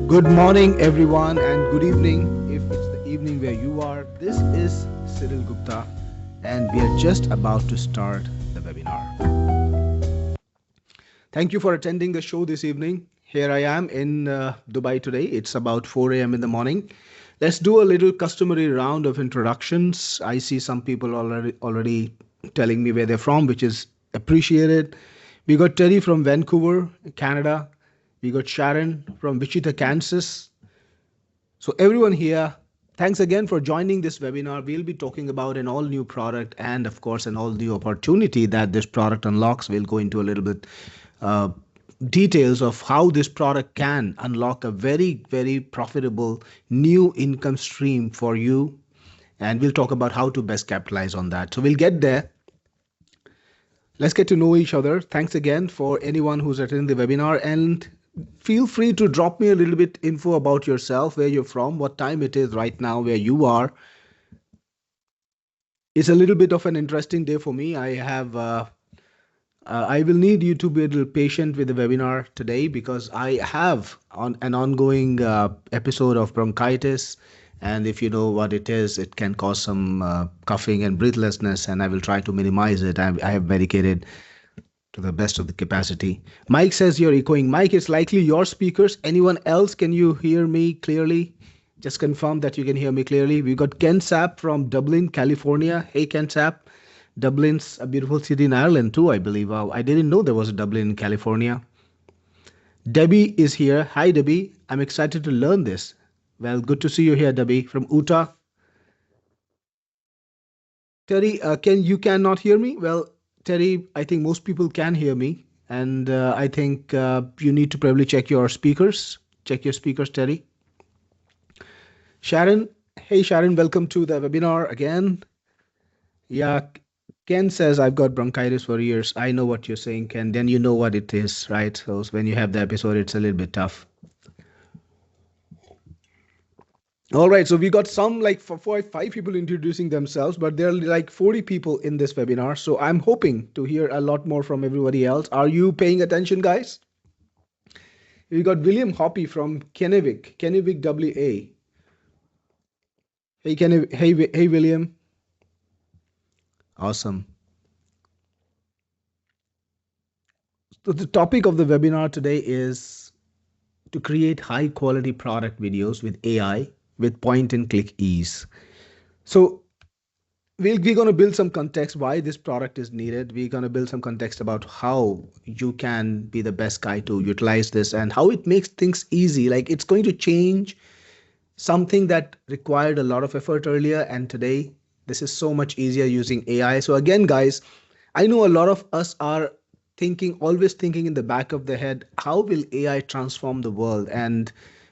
Good morning, everyone, and good evening if it's the evening where you are. This is Cyril Gupta, and we are just about to start the webinar. Thank you for attending the show this evening. Here I am in Dubai today. It's about 4 a.m. in the morning. Let's do a little customary round of introductions. I see some people already telling me where they're from, which is appreciated. We got Terry from Vancouver, Canada. We got Sharon from Wichita, Kansas. So everyone here, thanks again for joining this webinar. We'll be talking about an all new product and of course an all new opportunity that this product unlocks. We'll go into a little bit uh, details of how this product can unlock a very, very profitable new income stream for you. And we'll talk about how to best capitalize on that. So we'll get there. Let's get to know each other. Thanks again for anyone who's attending the webinar, and feel free to drop me a little bit info about yourself, where you're from, what time it is right now, where you are. It's a little bit of an interesting day for me. I will need you to be a little patient with the webinar today because I have an ongoing episode of bronchitis. And if you know what it is, it can cause some coughing and breathlessness, and I will try to minimize it. I have medicated to the best of the capacity. Mike says you're echoing. Mike, it's likely your speakers. Anyone else, can you hear me clearly? Just confirm that you can hear me clearly. We've got Ken Sapp from Dublin, California. Hey, Ken Sapp. Dublin's a beautiful city in Ireland too, I believe. Wow, I didn't know there was a Dublin in California. Debbie is here. Hi, Debbie. I'm excited to learn this. Well, good to see you here, Debbie, from Utah. Terry, you cannot hear me? Well, Terry, I think most people can hear me, and I think you need to probably check your speakers. Check your speakers, Terry. Sharon, hey Sharon, welcome to the webinar again. Yeah, Ken says I've got bronchitis for years. I know what you're saying, Ken. Then you know what it is, right? So when you have the episode, it's a little bit tough. All right, so we got some like five people introducing themselves, but there are like 40 people in this webinar. So I'm hoping to hear a lot more from everybody else. Are you paying attention, guys? We got William Hoppy from Kennewick, WA. Hey, William. Awesome. So the topic of the webinar today is to create high quality product videos with AI with point and click ease. So we're going to build some context why this product is needed. We're going to build some context about how you can be the best guy to utilize this and how it makes things easy. Like it's going to change something that required a lot of effort earlier, and today this is so much easier using AI. So again, guys, I know a lot of us are always thinking in the back of the head, how will AI transform the world? And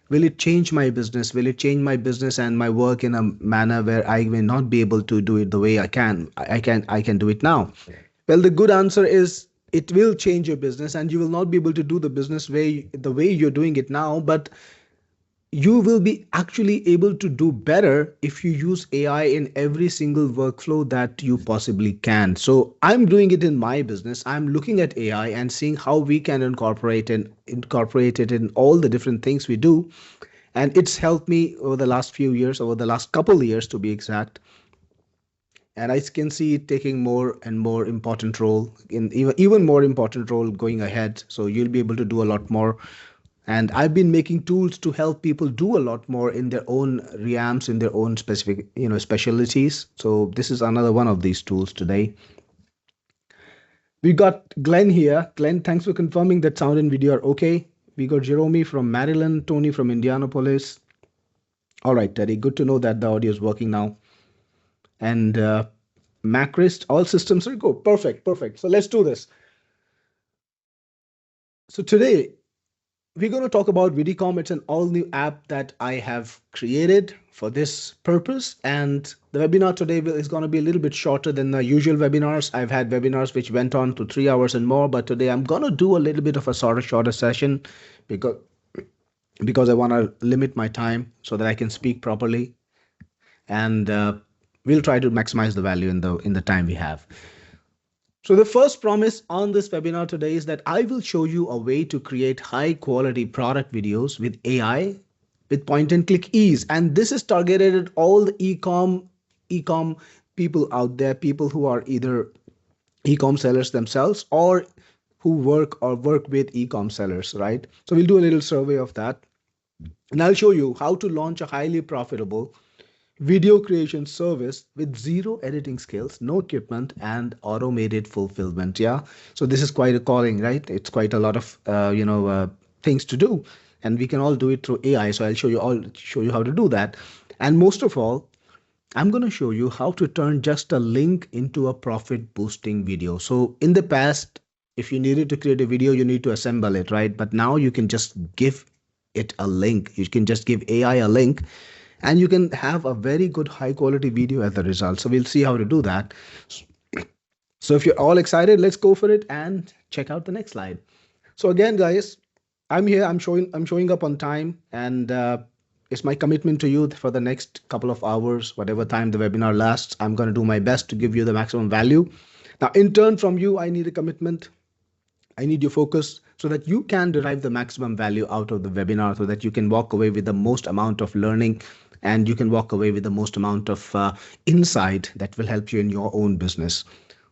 will it change my business? Will it change my business and my work in a manner where I may not be able to do it the way I can? I can do it now. Well, the good answer is it will change your business, and you will not be able to do the business the way you're doing it now, but you will be actually able to do better if you use AI in every single workflow that you possibly can. So I'm doing it in my business. I'm looking at AI and seeing how we can incorporate it in all the different things we do. And it's helped me over the last few years, over the last couple of years to be exact. And I can see it taking more and more important role, in even more important role going ahead. So you'll be able to do a lot more. And I've been making tools to help people do a lot more in their own realms, in their own specific, specialties. So this is another one of these tools today. We got Glenn here. Glenn, thanks for confirming that sound and video are okay. We got Jerome from Maryland, Tony from Indianapolis. All right, Teddy, good to know that the audio is working now. And Macrist, all systems are go. Perfect. So let's do this. So today, we're going to talk about Vidicom. It's an all-new app that I have created for this purpose. And the webinar today is going to be a little bit shorter than the usual webinars. I've had webinars which went on to 3 hours and more, but today I'm going to do a little bit of a sort of shorter session because I want to limit my time so that I can speak properly. And we'll try to maximize the value in the time we have. So the first promise on this webinar today is that I will show you a way to create high quality product videos with AI with point and click ease. And this is targeted at all the ecom people out there, people who are either ecom sellers themselves or who work with ecom sellers, right? So we'll do a little survey of that. And I'll show you how to launch a highly profitable video creation service with zero editing skills, no equipment, and automated fulfillment. Yeah. So this is quite a calling, right? It's quite a lot of things to do, and we can all do it through AI. So I'll show you how to do that. And most of all, I'm going to show you how to turn just a link into a profit boosting video. So in the past, if you needed to create a video, you need to assemble it, right? But now you can just give it a link. You can just give AI a link and you can have a very good high quality video as a result. So we'll see how to do that. So if you're all excited, let's go for it and check out the next slide. So again, guys, I'm here. I'm showing up on time, and it's my commitment to you for the next couple of hours, whatever time the webinar lasts. I'm going to do my best to give you the maximum value. Now, in turn from you, I need a commitment. I need your focus so that you can derive the maximum value out of the webinar, so that you can walk away with the most amount of learning and you can walk away with the most amount of insight that will help you in your own business.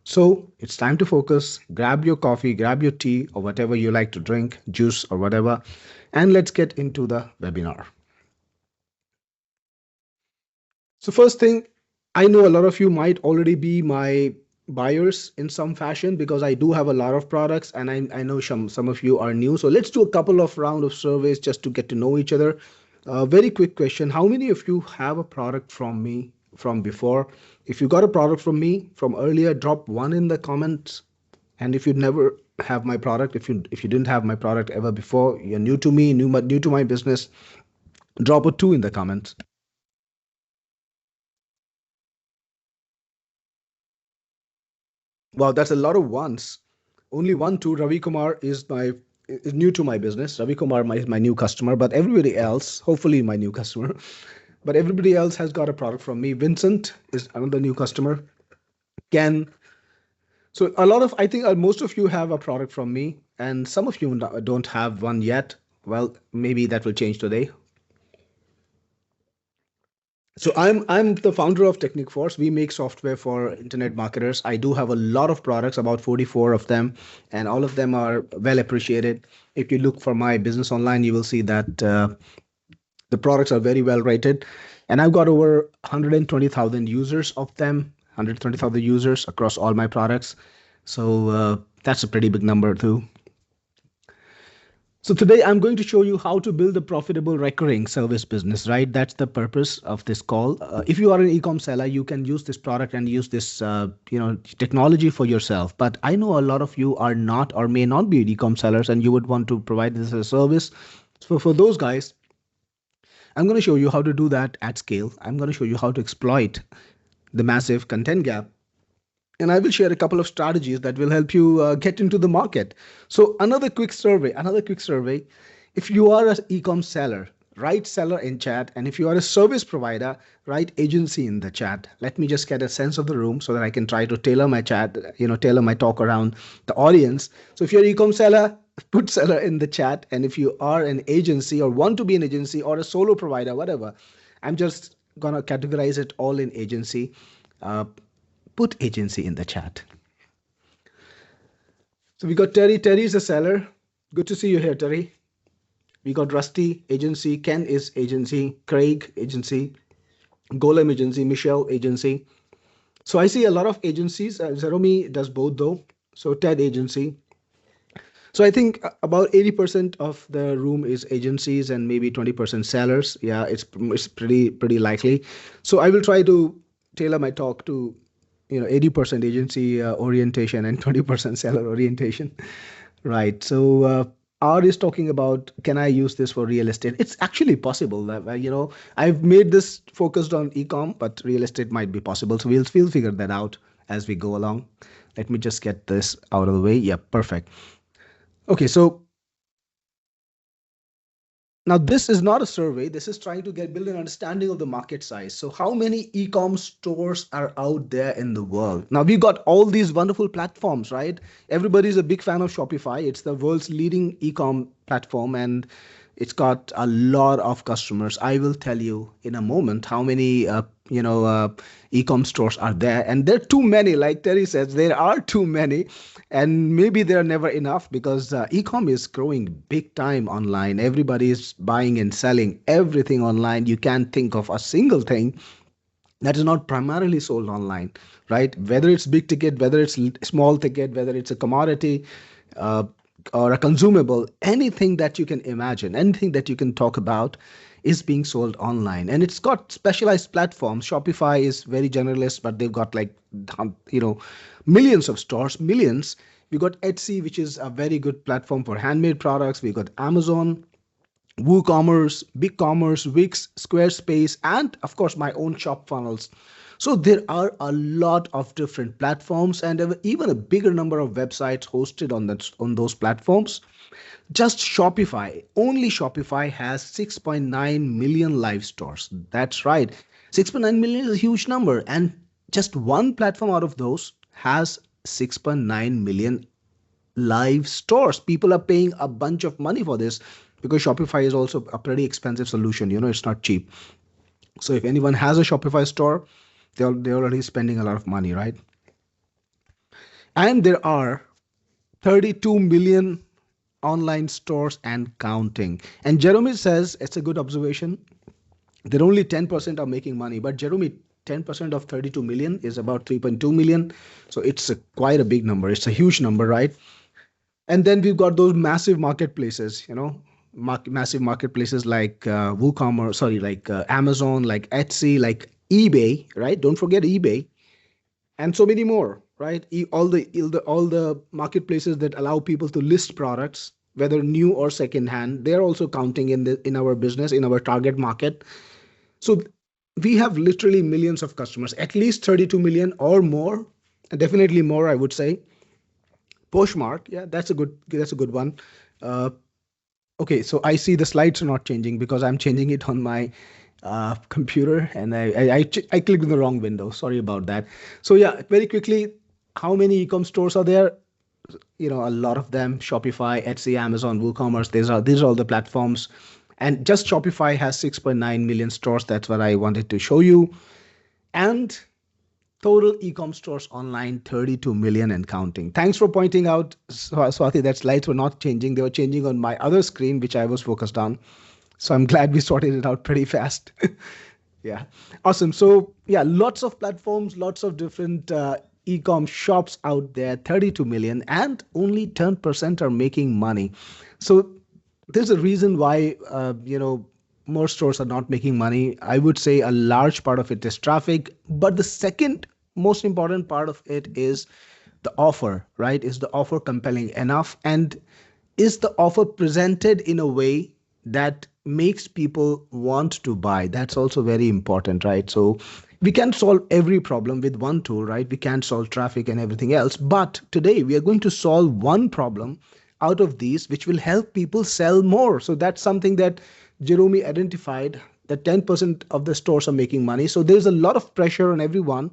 So it's time to focus. Grab your coffee, grab your tea, or whatever you like to drink, juice or whatever, and let's get into the webinar. So first thing, I know a lot of you might already be my buyers in some fashion because I do have a lot of products, and I know some of you are new. So let's do a couple of round of surveys just to get to know each other. Very quick question. How many of you have a product from me from before? If you got a product from me from earlier, drop one in the comments. And if you never have my product, if you didn't have my product ever before, you're new to me, new to my business, drop a two in the comments. Wow, that's a lot of ones. Only one, two. Ravi Kumar is new to my business. Ravi Kumar is my new customer, but everybody else, hopefully my new customer, but everybody else has got a product from me. Vincent is another new customer. Ken. So I think most of you have a product from me, and some of you don't have one yet. Well, maybe that will change today. So I'm the founder of Technic Force. We make software for internet marketers. I do have a lot of products, about 44 of them, and all of them are well appreciated. If you look for my business online, you will see that the products are very well rated, and I've got over 120,000 users of them, 120,000 users across all my products. So that's a pretty big number too. So today I'm going to show you how to build a profitable recurring service business, right? That's the purpose of this call. If you are an e-com seller, you can use this product and use this, technology for yourself. But I know a lot of you are not or may not be e-com sellers, and you would want to provide this as a service. So for those guys, I'm going to show you how to do that at scale. I'm going to show you how to exploit the massive content gap. And I will share a couple of strategies that will help you get into the market. So another quick survey. If you are an e-com seller, write seller in chat. And if you are a service provider, write agency in the chat. Let me just get a sense of the room so that I can try to tailor my chat, tailor my talk around the audience. So if you're an e-com seller, put seller in the chat. And if you are an agency or want to be an agency or a solo provider, whatever, I'm just going to categorize it all in agency. Put agency in the chat. So we got Terry. Terry is a seller. Good to see you here, Terry. We got Rusty, agency. Ken is agency. Craig, agency. Golem, agency. Michelle, agency. So I see a lot of agencies. Zeromi does both though. So Ted, agency. So I think about 80% of the room is agencies and maybe 20% sellers. Yeah, it's pretty likely. So I will try to tailor my talk to 80% agency orientation and 20% seller orientation, right? So R is talking about, can I use this for real estate? It's actually possible. I've made this focused on e-com, but real estate might be possible. So we'll figure that out as we go along. Let me just get this out of the way. Yeah, perfect. Okay, so now this is not a survey. This is trying to build an understanding of the market size. So how many e-com stores are out there in the world? Now we've got all these wonderful platforms, right? Everybody's a big fan of Shopify. It's the world's leading e-com platform, and It's got a lot of customers. I will tell you in a moment how many e-com stores are there, and there are too many. Like Terry says, there are too many, and maybe there are never enough because e-com is growing big time online. Everybody is buying and selling everything online. You can't think of a single thing that is not primarily sold online, right? Whether it's big ticket, whether it's small ticket, whether it's a commodity, uh, or a consumable, anything that you can imagine, anything that you can talk about is being sold online. And it's got specialized platforms. Shopify is very generalist, but they've got like, millions of stores, millions. We got Etsy, which is a very good platform for handmade products. We got Amazon, WooCommerce, BigCommerce, Wix, Squarespace, and of course my own shop funnels. So there are a lot of different platforms and even a bigger number of websites hosted on those platforms. Just Shopify, only Shopify has 6.9 million live stores. That's right. 6.9 million is a huge number. And just one platform out of those has 6.9 million live stores. People are paying a bunch of money for this because Shopify is also a pretty expensive solution. It's not cheap. So if anyone has a Shopify store, they're already spending a lot of money, right? And there are 32 million online stores and counting. And Jeremy says it's a good observation that only 10% are making money. But Jeremy, 10% of 32 million is about 3.2 million. So it's quite a big number. It's a huge number, right? And then we've got those massive marketplaces, massive marketplaces like WooCommerce, sorry, like Amazon, like Etsy, like eBay, right? Don't forget eBay, and so many more, right? All the marketplaces that allow people to list products, whether new or second hand, they're also counting in our business, in our target market. So we have literally millions of customers, at least 32 million or more, and definitely more, I would say. Poshmark, yeah, that's a good one. Uh, okay, so I see the slides are not changing because I'm changing it on my computer, and I clicked in the wrong window. Sorry about that. So yeah, very quickly, how many e-com stores are there? A lot of them: Shopify, Etsy, Amazon, WooCommerce. These are all the platforms, and just Shopify has 6.9 million stores. That's what I wanted to show you. And total e-com stores online, 32 million and counting. Thanks for pointing out, Swati, that slides were not changing. They were changing on my other screen, which I was focused on. So I'm glad we sorted it out pretty fast. Yeah. Awesome. So yeah, lots of platforms, lots of different e-com shops out there, 32 million, and only 10% are making money. So there's a reason why, more stores are not making money. I would say a large part of it is traffic, but the second most important part of it is the offer, right? Is the offer compelling enough? And is the offer presented in a way that makes people want to buy? That's also very important, right? So we can't solve every problem with one tool, right? We can't solve traffic and everything else. But today we are going to solve one problem out of these, which will help people sell more. So that's something that Jerome identified, that 10% of the stores are making money. So there's a lot of pressure on everyone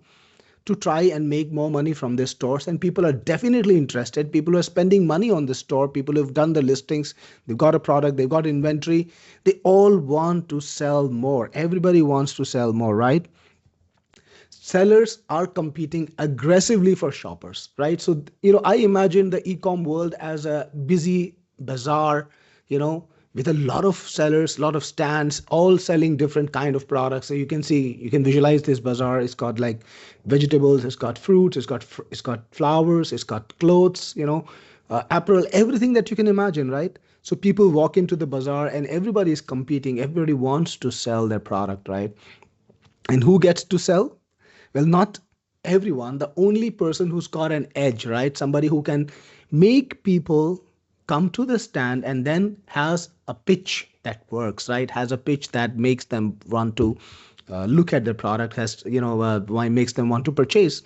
to try and make more money from their stores, and people are definitely interested. People who are spending money on the store, people who've done the listings, they've got a product, they've got inventory, they all want to sell more. Everybody wants to sell more, right? Sellers are competing aggressively for shoppers, right? So I imagine the e-com world as a busy bazaar, you know with a lot of sellers, a lot of stands, all selling different kind of products. So you can visualize this bazaar. It's got like vegetables, it's got fruits, it's got flowers, it's got clothes, apparel, everything that you can imagine, right? So people walk into the bazaar and everybody is competing. Everybody wants to sell their product, right? And who gets to sell? Well, not everyone. The only person who's got an edge, right? Somebody who can make people come to the stand and then has a pitch that works, right? Has a pitch that makes them want to look at the product, why makes them want to purchase,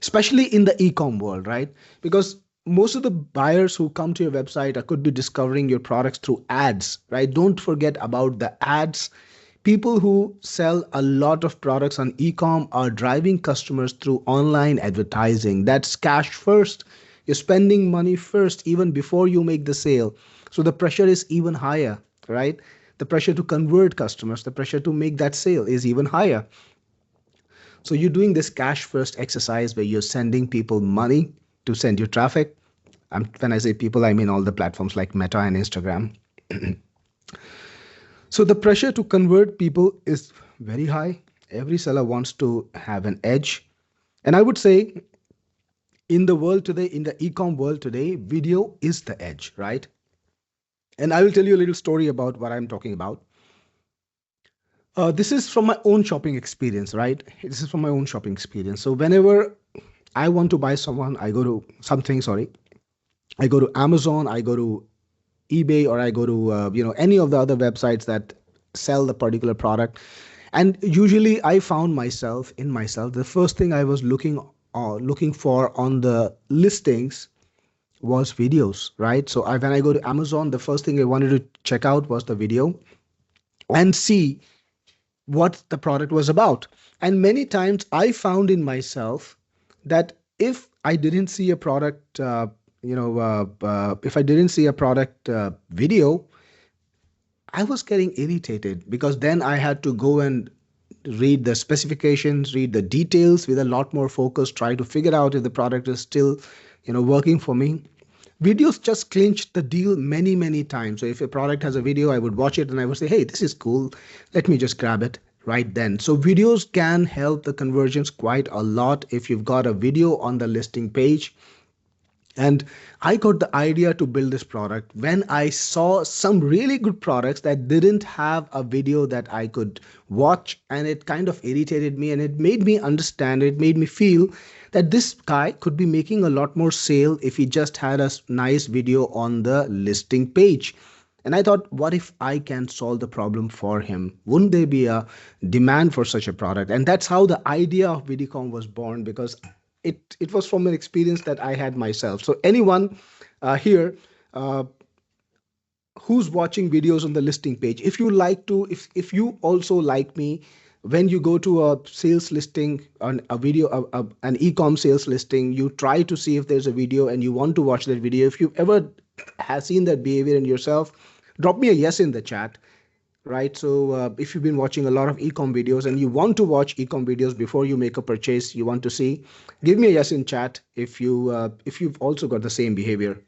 especially in the e-com world, right? Because most of the buyers who come to your website could be discovering your products through ads, right? Don't forget about the ads. People who sell a lot of products on e-com are driving customers through online advertising. That's cash first. You're spending money first, even before you make the sale. So the pressure is even higher. right? The pressure to convert customers, the pressure to make that sale is even higher. So you're doing this cash first exercise where you're sending people money to send you traffic. When I say people, I mean all the platforms like Meta and Instagram. So the pressure to convert people is very high. Every seller wants to have an edge. And I would say in the world today, in the e-com world today, video is the edge, right? And I will tell you a little story about what I'm talking about. This is from my own shopping experience, right? This is from my own shopping experience. So whenever I want to buy someone, I go to something, sorry, I go to Amazon, I go to eBay, or I go to any of the other websites that sell the particular product. And usually I found myself the first thing I was looking for on the listings was videos, right? So when I go to Amazon, the first thing I wanted to check out was the video and see what the product was about. And many times I found in myself that if I didn't see a product, if I didn't see a product video, I was getting irritated because then I had to go and read the specifications, read the details with a lot more focus, try to figure out if the product is still, working for me. Videos just clinched the deal many, many times. So if a product has a video, I would watch it and I would say, hey, this is cool. Let me just grab it right then. So videos can help the conversions quite a lot if you've got a video on the listing page. And I got the idea to build this product when I saw some really good products that didn't have a video that I could watch. And it kind of irritated me and it made me understand, it made me feel that this guy could be making a lot more sale if he just had a nice video on the listing page. And I thought, what if I can solve the problem for him? Wouldn't there be a demand for such a product? And that's how the idea of Vidicom was born, because it was from an experience that I had myself. So anyone here who's watching videos on the listing page, if you like to, if you also like me, when you go to a sales listing on a video, an e-com sales listing, you try to see if there's a video and you want to watch that video. If you've ever has seen that behavior in yourself, drop me a yes in the chat, right? So if you've been watching a lot of ecom videos and you want to watch ecom videos before you make a purchase, you want to see, give me a yes in chat if you've also got the same behavior.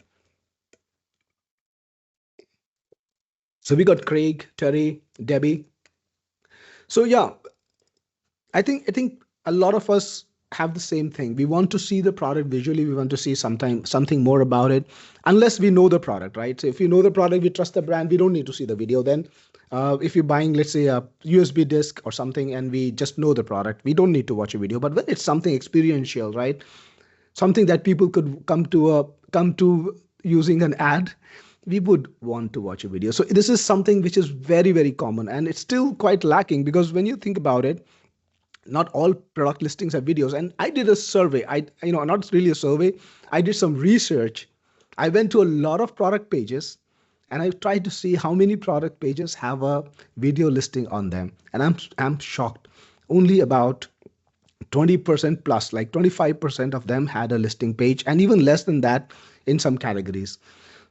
So we got Craig, Terry, Debbie. So yeah, I think a lot of us have the same thing. We want to see the product visually. We want to see something more about it, unless we know the product, right? So if you know the product, we trust the brand, we don't need to see the video. Then, if you're buying, let's say, a USB disk or something, and we just know the product, we don't need to watch a video. But when it's something experiential, right? Something that people could come to using an ad, we would want to watch a video. So this is something which is very, very common, and it's still quite lacking because when you think about it, not all product listings have videos. And I did a survey, not really a survey, I did some research. I went to a lot of product pages and I tried to see how many product pages have a video listing on them, and I'm shocked. Only about 20% plus, like 25% of them had a listing page, and even less than that in some categories.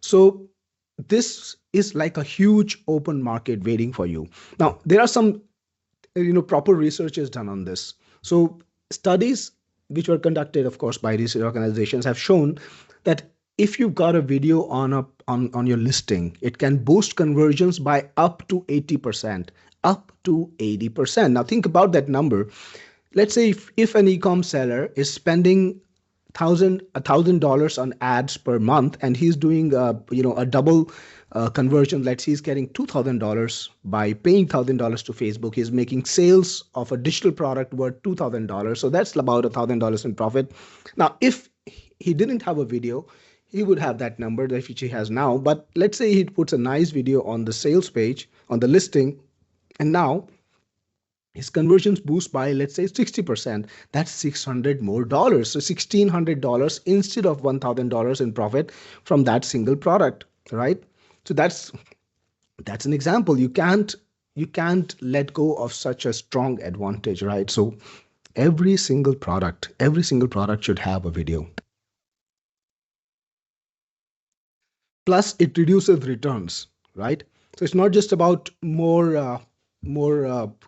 So this is like a huge open market waiting for you. Now there are some proper research is done on this. So studies which were conducted, of course, by research organizations have shown that if you've got a video on your listing, it can boost conversions by up to 80%. Up to 80%. Now think about that number. Let's say if an e-com seller is spending $1,000 on ads per month, and he's doing a double conversion. Let's say he's getting $2,000 by paying $1,000 to Facebook. He's making sales of a digital product worth $2,000. So that's about $1,000 in profit. Now, if he didn't have a video, he would have that number that which he has now. But let's say he puts a nice video on the sales page, on the listing, and now his conversions boost by, let's say, 60%. That's $600 more dollars. So $1,600 instead of $1,000 in profit from that single product, right? So that's an example. You can't let go of such a strong advantage, right? So every single product should have a video. Plus, it reduces returns, right? So it's not just about more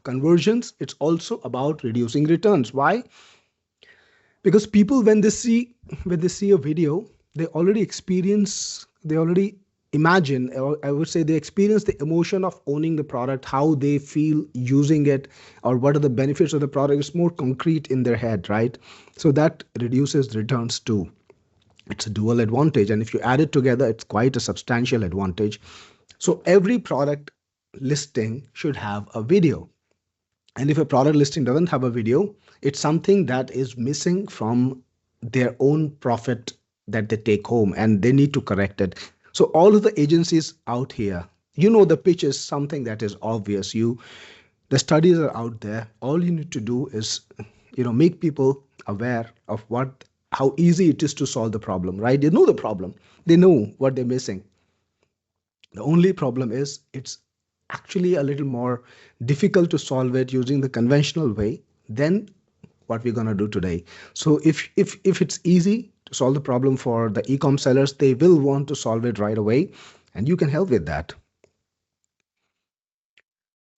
conversions. It's also about reducing returns. Why? Because people, when they see a video, they already imagine, or I would say they experience the emotion of owning the product, how they feel using it, or what are the benefits of the product. It's more concrete in their head, right? So that reduces returns too. It's a dual advantage, and if you add it together, it's quite a substantial advantage. So every product listing should have a video, and if a product listing doesn't have a video, it's something that is missing from their own profit that they take home, and they need to correct it. So all of the agencies out here, the pitch is something that is obvious. The studies are out there. All you need to do is, make people aware of how easy it is to solve the problem, right? They know the problem. They know what they're missing. The only problem is it's actually a little more difficult to solve it using the conventional way than what we're going to do today. So if it's easy to solve the problem for the e-com sellers, they will want to solve it right away, and you can help with that.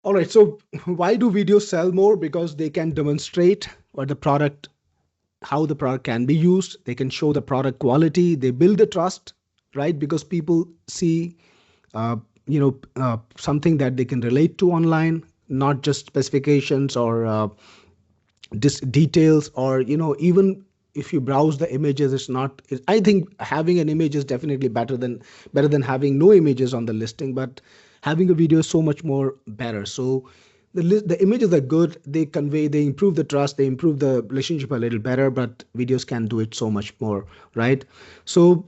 All right, so why do videos sell more? Because they can demonstrate what the product how the product can be used. They can show the product quality. They build the trust, right? Because people see something that they can relate to online, not just specifications or details, or even if you browse the images, it's not I think having an image is definitely better than having no images on the listing, but having a video is so much more better. So the images are good, they improve the trust, they improve the relationship a little better, but videos can do it so much more, right? So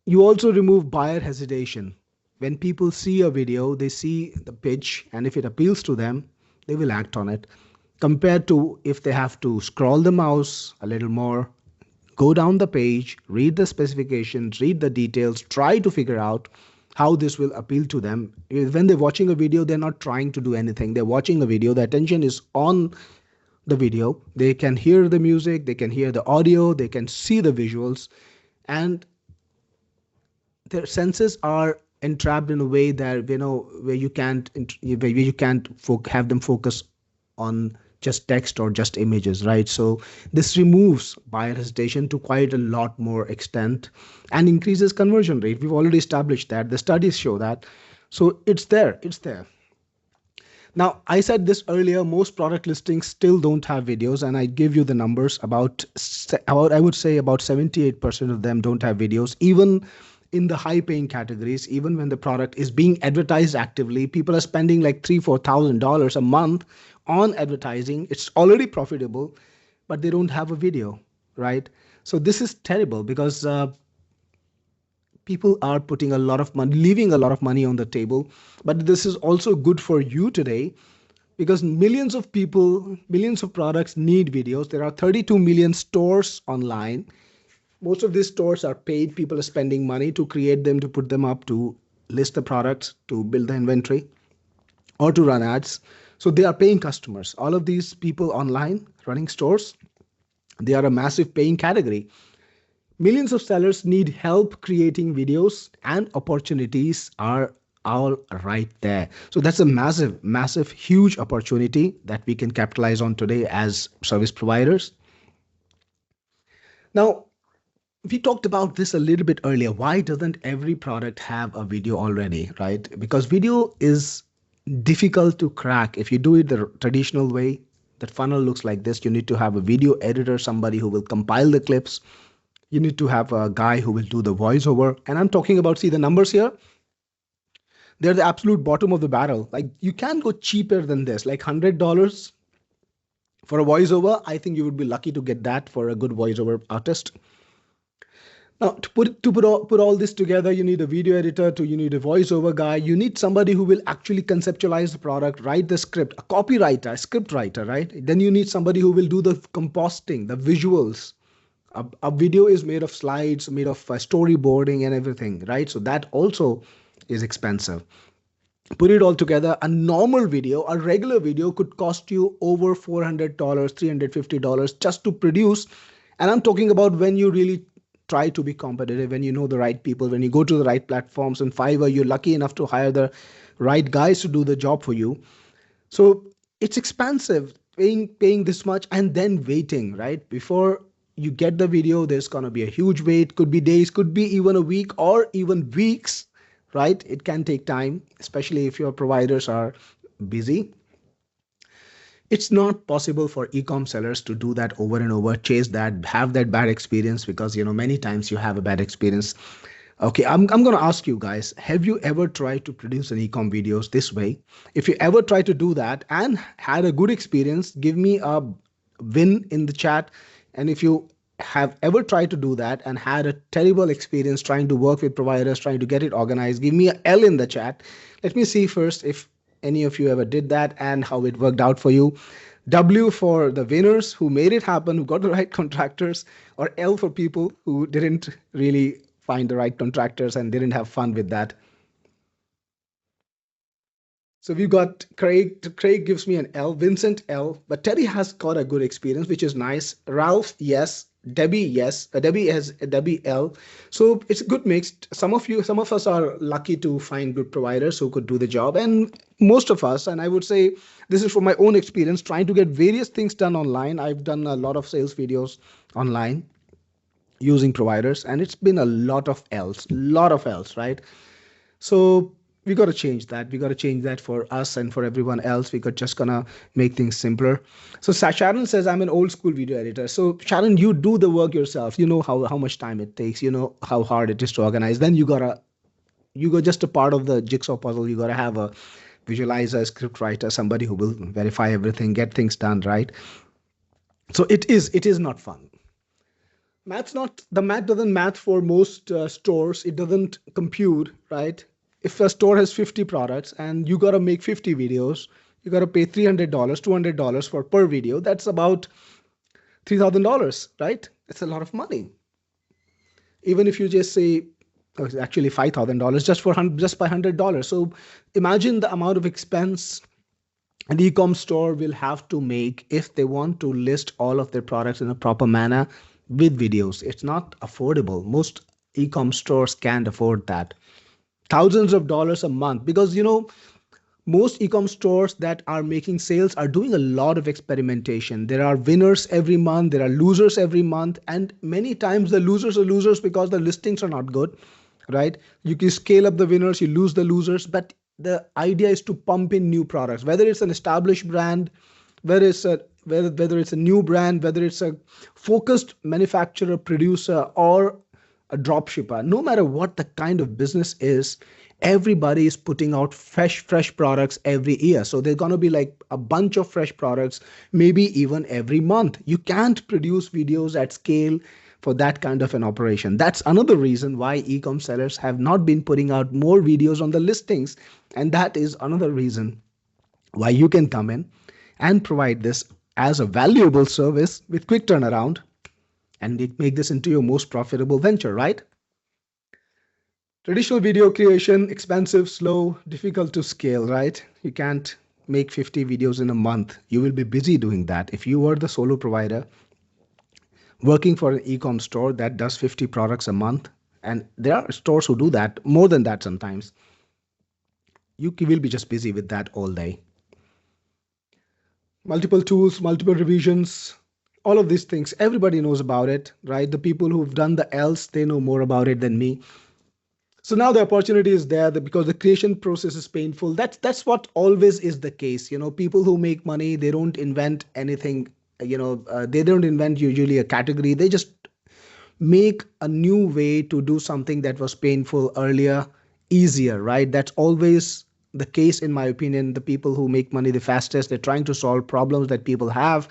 you also remove buyer hesitation. When people see a video, they see the pitch, and if it appeals to them, they will act on it. Compared to if they have to scroll the mouse a little more, go down the page, read the specifications, read the details, try to figure out how this will appeal to them. When they're watching a video, they're not trying to do anything. They're watching a video, the attention is on the video. They can hear the music, they can hear the audio, they can see the visuals, and their senses are entrapped in a way that where you can't have them focus on just text or just images, right? So this removes buyer hesitation to quite a lot more extent and increases conversion rate. We've already established that. The studies show that. So it's there. Now, I said this earlier, most product listings still don't have videos, and I give you the numbers. About I would say about 78% of them don't have videos, even in the high paying categories. Even when the product is being advertised actively, people are spending like $3,000-4,000 a month on advertising. It's already profitable, but they don't have a video, right? So this is terrible, because people are putting a lot of money, leaving a lot of money on the table. But this is also good for you today, because millions of people, millions of products need videos. There are 32 million stores online. Most of these stores are paid. People are spending money to create them, to put them up, to list the products, to build the inventory, or to run ads. So they are paying customers. All of these people online running stores, they are a massive paying category. Millions of sellers need help creating videos, and opportunities are all right there. So that's a massive, massive, huge opportunity that we can capitalize on today as service providers. Now, we talked about this a little bit earlier. Why doesn't every product have a video already, right? Because video is difficult to crack. If you do it the traditional way, that funnel looks like this. You need to have a video editor, somebody who will compile the clips. You need to have a guy who will do the voiceover. And I'm talking about, see the numbers here? They're the absolute bottom of the barrel. Like, you can go cheaper than this, like $100 for a voiceover. I think you would be lucky to get that for a good voiceover artist. Now, to put all this together, you need a video editor, you need a voiceover guy, you need somebody who will actually conceptualize the product, write the script, a copywriter, a script writer, right? Then you need somebody who will do the composting, the visuals. A video is made of slides, made of storyboarding and everything, right? So that also is expensive. Put it all together, a normal video, a regular video could cost you over $400, $350 just to produce. And I'm talking about when you really try to be competitive, when you know the right people, when you go to the right platforms. And Fiverr, you're lucky enough to hire the right guys to do the job for you. So it's expensive paying this much and then waiting, right? Before you get the video, there's gonna be a huge wait, could be days, could be even a week or even weeks, right? It can take time, especially if your providers are busy. It's not possible for e-com sellers to do that over and over, chase that, have that bad experience, because many times you have a bad experience. Okay, I'm going to ask you guys, have you ever tried to produce an e-com videos this way? If you ever tried to do that and had a good experience, give me a win in the chat. And if you have ever tried to do that and had a terrible experience trying to work with providers, trying to get it organized, give me a L in the chat. Let me see first if any of you ever did that and how it worked out for you. W for the winners who made it happen, who got the right contractors, or L for people who didn't really find the right contractors and didn't have fun with that. So we've got Craig. Craig gives me an L. Vincent, L. But Teddy has got a good experience, which is nice. Ralph, yes. Debbie, yes. Debbie has Debbie L. So it's a good mix. Some of us are lucky to find good providers who could do the job, and most of us, and I would say this is from my own experience, trying to get various things done online. I've done a lot of sales videos online using providers, and it's been a lot of L's, right? So we got to change that. We got to change that for us and for everyone else. We got just gonna make things simpler. So Sharon says, I'm an old school video editor. So Sharon, you do the work yourself. You know how much time it takes. You know how hard it is to organize. Then you got just a part of the jigsaw puzzle. You gotta have a visualizer, script writer, somebody who will verify everything, get things done right. So it is not fun. Math doesn't math for most stores. It doesn't compute, right? If a store has 50 products and you got to make 50 videos, you got to pay $300, $200 for per video. That's about $3,000, right? It's a lot of money. Even if you just say, oh, it's actually $5,000 just by $100. So imagine the amount of expense an e-com store will have to make if they want to list all of their products in a proper manner with videos. It's not affordable. Most e-com stores can't afford that. Thousands of dollars a month, because most e-com stores that are making sales are doing a lot of experimentation. There are winners every month, there are losers every month, and many times the losers are losers because the listings are not good, right? You can scale up the winners, you lose the losers, but the idea is to pump in new products, whether it's an established brand, whether it's a new brand, whether it's a focused manufacturer, producer, or a drop shipper. No matter what the kind of business is, everybody is putting out fresh products every year. So there's going to be like a bunch of fresh products, maybe even every month. You can't produce videos at scale for that kind of an operation. That's another reason why e-com sellers have not been putting out more videos on the listings. And that is another reason why you can come in and provide this as a valuable service with quick turnaround and make this into your most profitable venture, right? Traditional video creation, expensive, slow, difficult to scale, right? You can't make 50 videos in a month. You will be busy doing that. If you were the solo provider working for an e-com store that does 50 products a month, and there are stores who do that, more than that sometimes, you will be just busy with that all day. Multiple tools, multiple revisions, all of these things, everybody knows about it, right? The people who've done the else, they know more about it than me. So now the opportunity is there because the creation process is painful. That's what always is the case. People who make money, they don't invent anything. They don't invent usually a category. They just make a new way to do something that was painful earlier, easier, right? That's always the case, in my opinion. The people who make money the fastest, they're trying to solve problems that people have.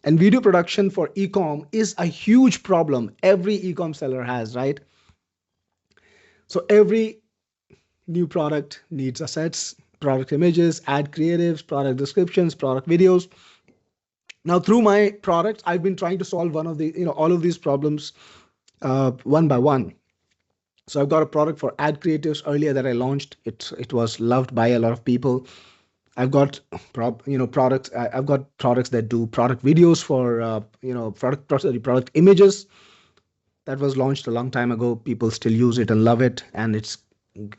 And video production for e-com is a huge problem every e-com seller has, right? So every new product needs assets, product images, ad creatives, product descriptions, product videos. Now, through my products, I've been trying to solve all of these problems one by one. So I've got a product for ad creatives earlier that I launched. It was loved by a lot of people. I've got products. I've got products that do product videos for product images. That was launched a long time ago. People still use it and love it, and it's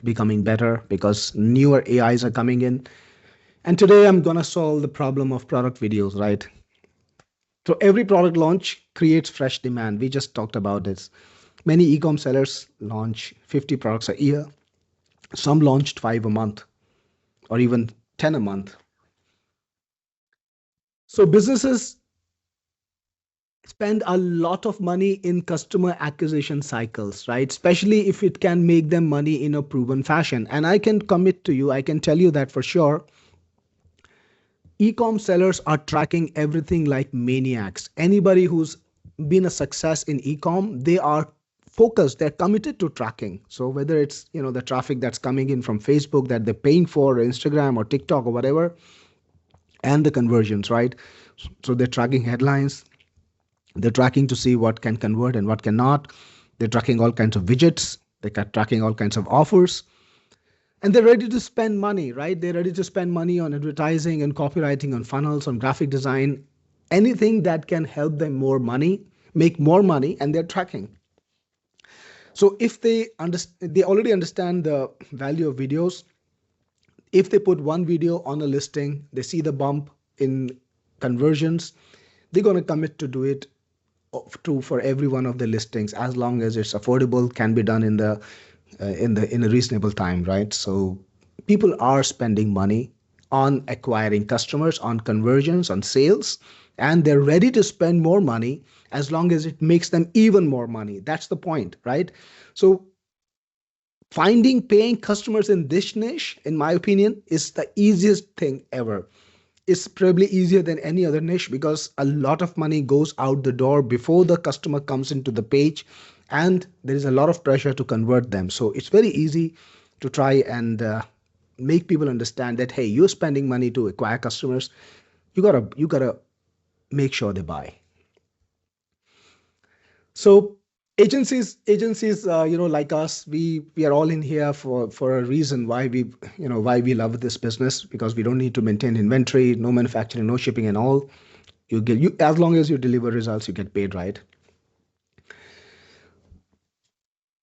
becoming better because newer AIs are coming in. And today I'm going to solve the problem of product videos, right? So every product launch creates fresh demand. We just talked about this. Many e-com sellers launch 50 products a year. Some launched 5 a month or even 10 a month. So businesses spend a lot of money in customer acquisition cycles, right? Especially if it can make them money in a proven fashion. And I can commit to you, I can tell you that for sure, e-com sellers are tracking everything like maniacs. Anybody who's been a success in e-com, they are focused, they're committed to tracking. So whether it's, the traffic that's coming in from Facebook that they're paying for, or Instagram or TikTok or whatever, and the conversions, right? So they're tracking headlines, they're tracking to see what can convert and what cannot. They're tracking all kinds of widgets, they're tracking all kinds of offers, and they're ready to spend money, right? They're ready to spend money on advertising and copywriting, on funnels, on graphic design, anything that can help them more money, make more money, and they're tracking. So if they already understand the value of videos. If they put one video on a listing, they see the bump in conversions, they're going to commit to do it for every one of the listings as long as it's affordable, can be done in a reasonable time, right? So people are spending money on acquiring customers, on conversions, on sales, and they're ready to spend more money as long as it makes them even more money. That's the point, right? So finding paying customers in this niche, in my opinion, is the easiest thing ever. It's probably easier than any other niche because a lot of money goes out the door before the customer comes into the page, and there is a lot of pressure to convert them. So it's very easy to try and make people understand that, hey, you're spending money to acquire customers. You gotta make sure they buy. So agencies, like us, we are all in here for a reason why we love this business, because we don't need to maintain inventory, no manufacturing, no shipping, and all. You as long as you deliver results, you get paid, right?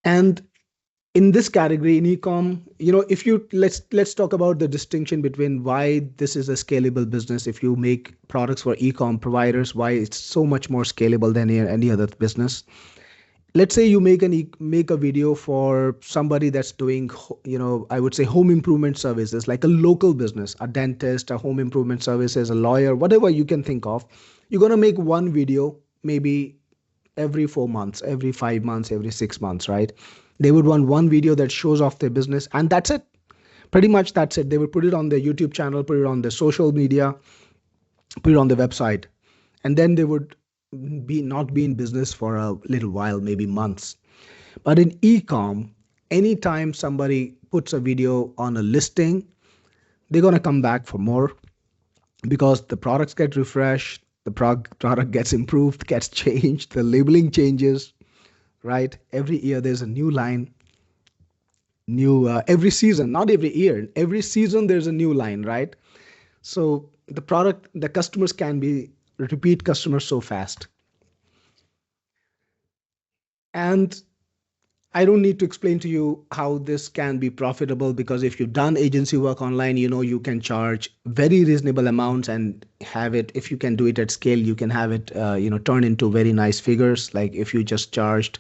And in this category, in ecom, if you let's talk about the distinction between why this is a scalable business. If you make products for ecom providers, why it's so much more scalable than any other business. Let's say you make a video for somebody that's doing, I would say, home improvement services, like a local business, a dentist, a home improvement services, a lawyer, whatever you can think of. You're going to make one video maybe every 4 months, every 5 months, every 6 months, right? They would want one video that shows off their business, and that's it. Pretty much that's it. They would put it on their YouTube channel, put it on their social media, put it on the website, and then they would not be in business for a little while, maybe months. But in ecom, anytime somebody puts a video on a listing, they're going to come back for more, because the products get refreshed, the product gets improved, gets changed, the labeling changes, right? Every year there's a new line, new every season, not every year, every season there's a new line, right? So the customers can be repeat customers so fast. And I don't need to explain to you how this can be profitable, because if you've done agency work online, you can charge very reasonable amounts and have it. If you can do it at scale, you can have it, turn into very nice figures. Like if you just charged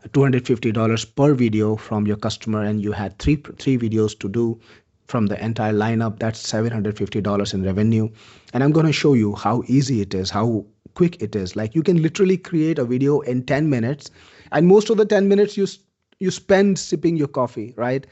$250 per video from your customer, and you had three videos to do from the entire lineup, that's $750 in revenue. And I'm going to show you how easy it is, how quick it is. Like you can literally create a video in 10 minutes, and most of the 10 minutes you spend sipping your coffee, right?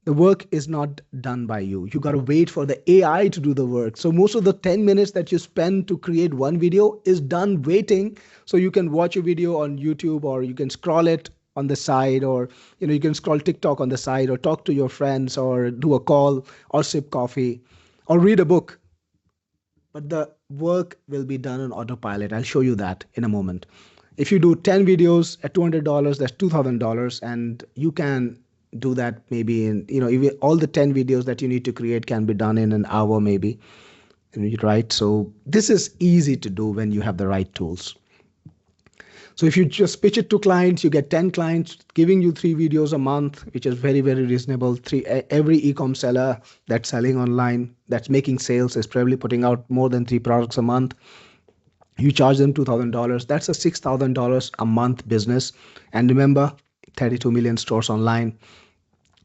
The work is not done by you. You got to wait for the AI to do the work. So most of the 10 minutes that you spend to create one video is done waiting. So you can watch a video on YouTube, or you can scroll it on the side, or you can scroll TikTok on the side, or talk to your friends, or do a call, or sip coffee, or read a book. But the work will be done on autopilot. I'll show you that in a moment. If you do 10 videos at $200, that's $2,000, and you can do that maybe in, even all the 10 videos that you need to create can be done in an hour maybe, right? So this is easy to do when you have the right tools. So if you just pitch it to clients, you get 10 clients giving you 3 videos a month, which is very, very reasonable. Every e-com seller that's selling online, that's making sales, is probably putting out more than 3 products a month. You charge them $2,000. That's a $6,000 a month business. And remember, 32 million stores online.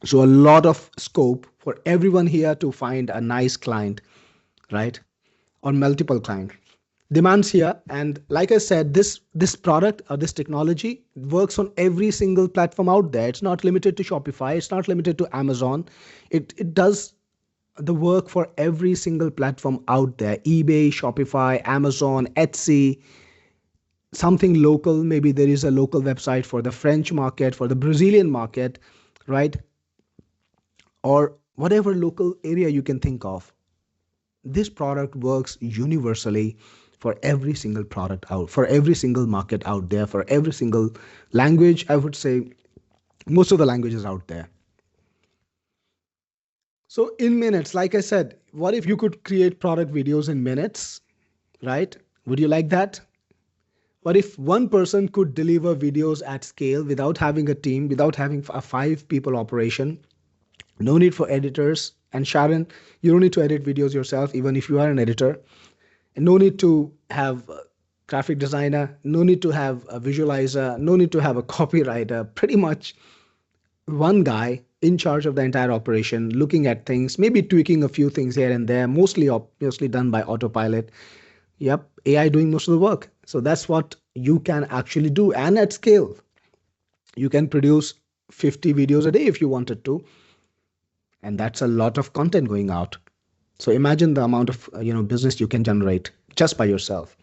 So a lot of scope for everyone here to find a nice client, right? Or multiple clients. Demands here, and like I said, this product or this technology works on every single platform out there. It's not limited to Shopify, it's not limited to Amazon. It does the work for every single platform out there: eBay, Shopify, Amazon, Etsy. Something local, maybe there is a local website for the French market, for the Brazilian market, right? Or whatever local area you can think of. This product works universally for every single product out, for every single market out there, for every single language. I would say most of the languages out there. So in minutes, like I said, what if you could create product videos in minutes, right? Would you like that? What if one person could deliver videos at scale without having a team, without having a 5 people operation? No need for editors. And Sharon, you don't need to edit videos yourself, even if you are an editor. And no need to have a graphic designer, no need to have a visualizer, no need to have a copywriter. Pretty much one guy in charge of the entire operation, looking at things, maybe tweaking a few things here and there, mostly done by autopilot. Yep, AI doing most of the work. So that's what you can actually do. And at scale, you can produce 50 videos a day if you wanted to. And that's a lot of content going out. So imagine the amount of business you can generate just by yourself.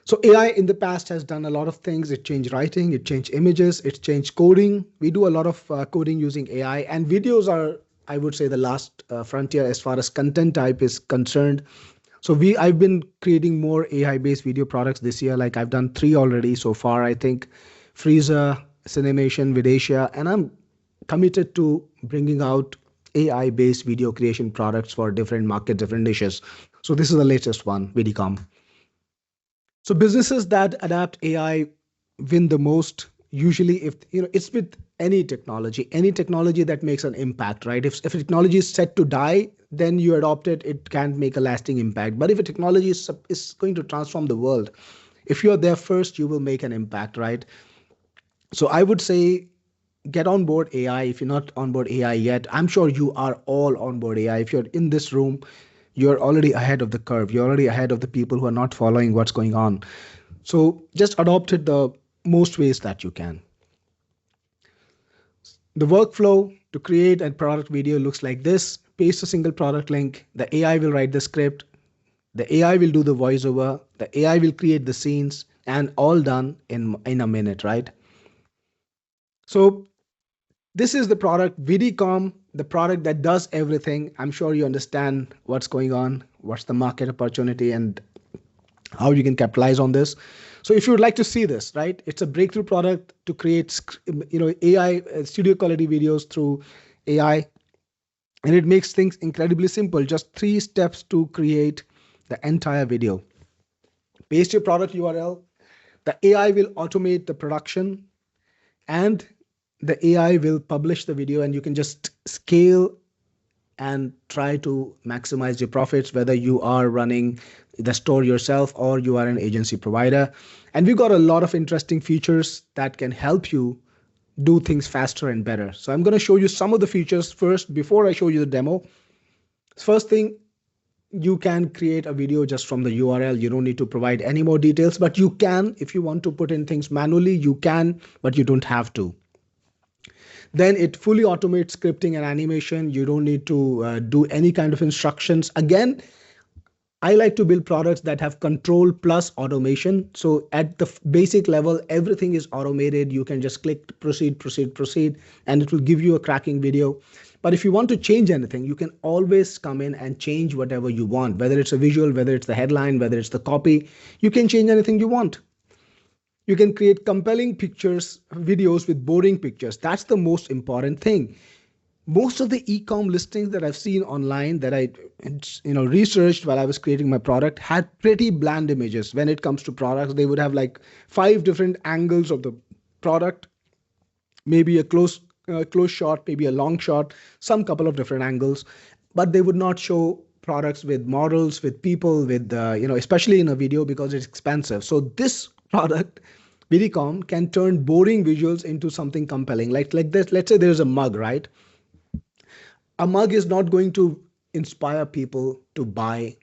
So AI in the past has done a lot of things. It changed writing, it changed images, it changed coding. We do a lot of coding using AI, and videos are, I would say, the last frontier as far as content type is concerned. So I've been creating more AI-based video products this year. Like I've done 3 already so far, I think: Freezer, Cinemation, Vidacia, and I'm committed to bringing out AI-based video creation products for different markets, different niches. So this is the latest one, Vidicom. So businesses that adapt AI win the most. Usually, if it's with any technology that makes an impact, right? If technology is set to die, then you adopt it. It can't make a lasting impact. But if a technology is going to transform the world, if you're there first, you will make an impact, right? So I would say, get on board AI. If you're not on board AI yet, I'm sure you are all on board AI. If you're in this room, you're already ahead of the curve. You're already ahead of the people who are not following what's going on. So just adopt it the most ways that you can. The workflow to create a product video looks like this. Paste a single product link. The AI will write the script. The AI will do the voiceover. The AI will create the scenes, and all done in a minute, right? So this is the product, Vidicom, the product that does everything. I'm sure you understand what's going on, what's the market opportunity, and how you can capitalize on this. So if you would like to see this, right, it's a breakthrough product to create, AI studio quality videos through AI, and it makes things incredibly simple. Just 3 steps to create the entire video. Paste your product URL. The AI will automate the production, and the AI will publish the video, and you can just scale and try to maximize your profits, whether you are running the store yourself or you are an agency provider. And we've got a lot of interesting features that can help you do things faster and better. So I'm going to show you some of the features first before I show you the demo. First thing, you can create a video just from the URL. You don't need to provide any more details, but you can, if you want to put in things manually, you can, but you don't have to. Then it fully automates scripting and animation. You don't need to do any kind of instructions. Again, I like to build products that have control plus automation. So at the basic level, everything is automated. You can just click proceed, and it will give you a cracking video. But if you want to change anything, you can always come in and change whatever you want, whether it's a visual, whether it's the headline, whether it's the copy. You can change anything you want. You can create compelling pictures, videos with boring pictures. That's the most important thing. Most of the e-com listings that I've seen online that I researched while I was creating my product had pretty bland images. When it comes to products, they would have like 5 different angles of the product, maybe a close shot, maybe a long shot, some couple of different angles, but they would not show products with models, with people, with especially in a video because it's expensive. So this product, Vidicom, can turn boring visuals into something compelling. Like this, let's say there's a mug, right? A mug is not going to inspire people to buy,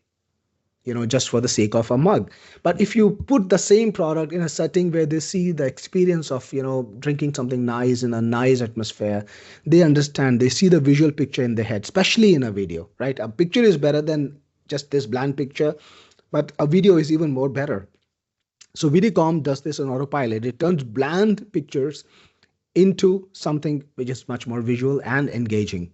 just for the sake of a mug. But if you put the same product in a setting where they see the experience of, drinking something nice in a nice atmosphere, they understand, they see the visual picture in their head, especially in a video, right? A picture is better than just this bland picture, but a video is even more better. So Vidicom does this on autopilot. It turns bland pictures into something which is much more visual and engaging.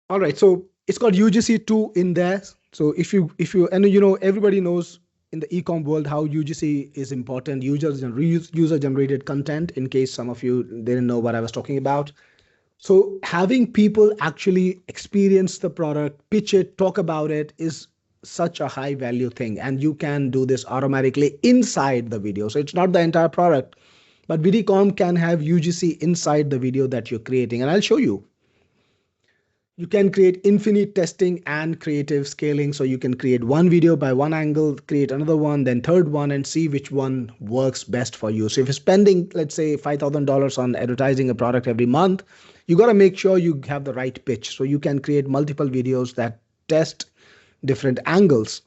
All right, so it's got UGC2 in there. So if you and everybody knows in the ecom world how UGC is important, user generated content, in case some of you didn't know what I was talking about. So having people actually experience the product, pitch it, talk about it is such a high value thing, and you can do this automatically inside the video. So it's not the entire product, but Vidicom can have UGC inside the video that you're creating, and I'll show you. You can create infinite testing and creative scaling. So you can create one video by one angle, create another one, then third one, and see which one works best for you. So if you're spending, let's say, $5,000 on advertising a product every month, you got to make sure you have the right pitch. So you can create multiple videos that test different angles,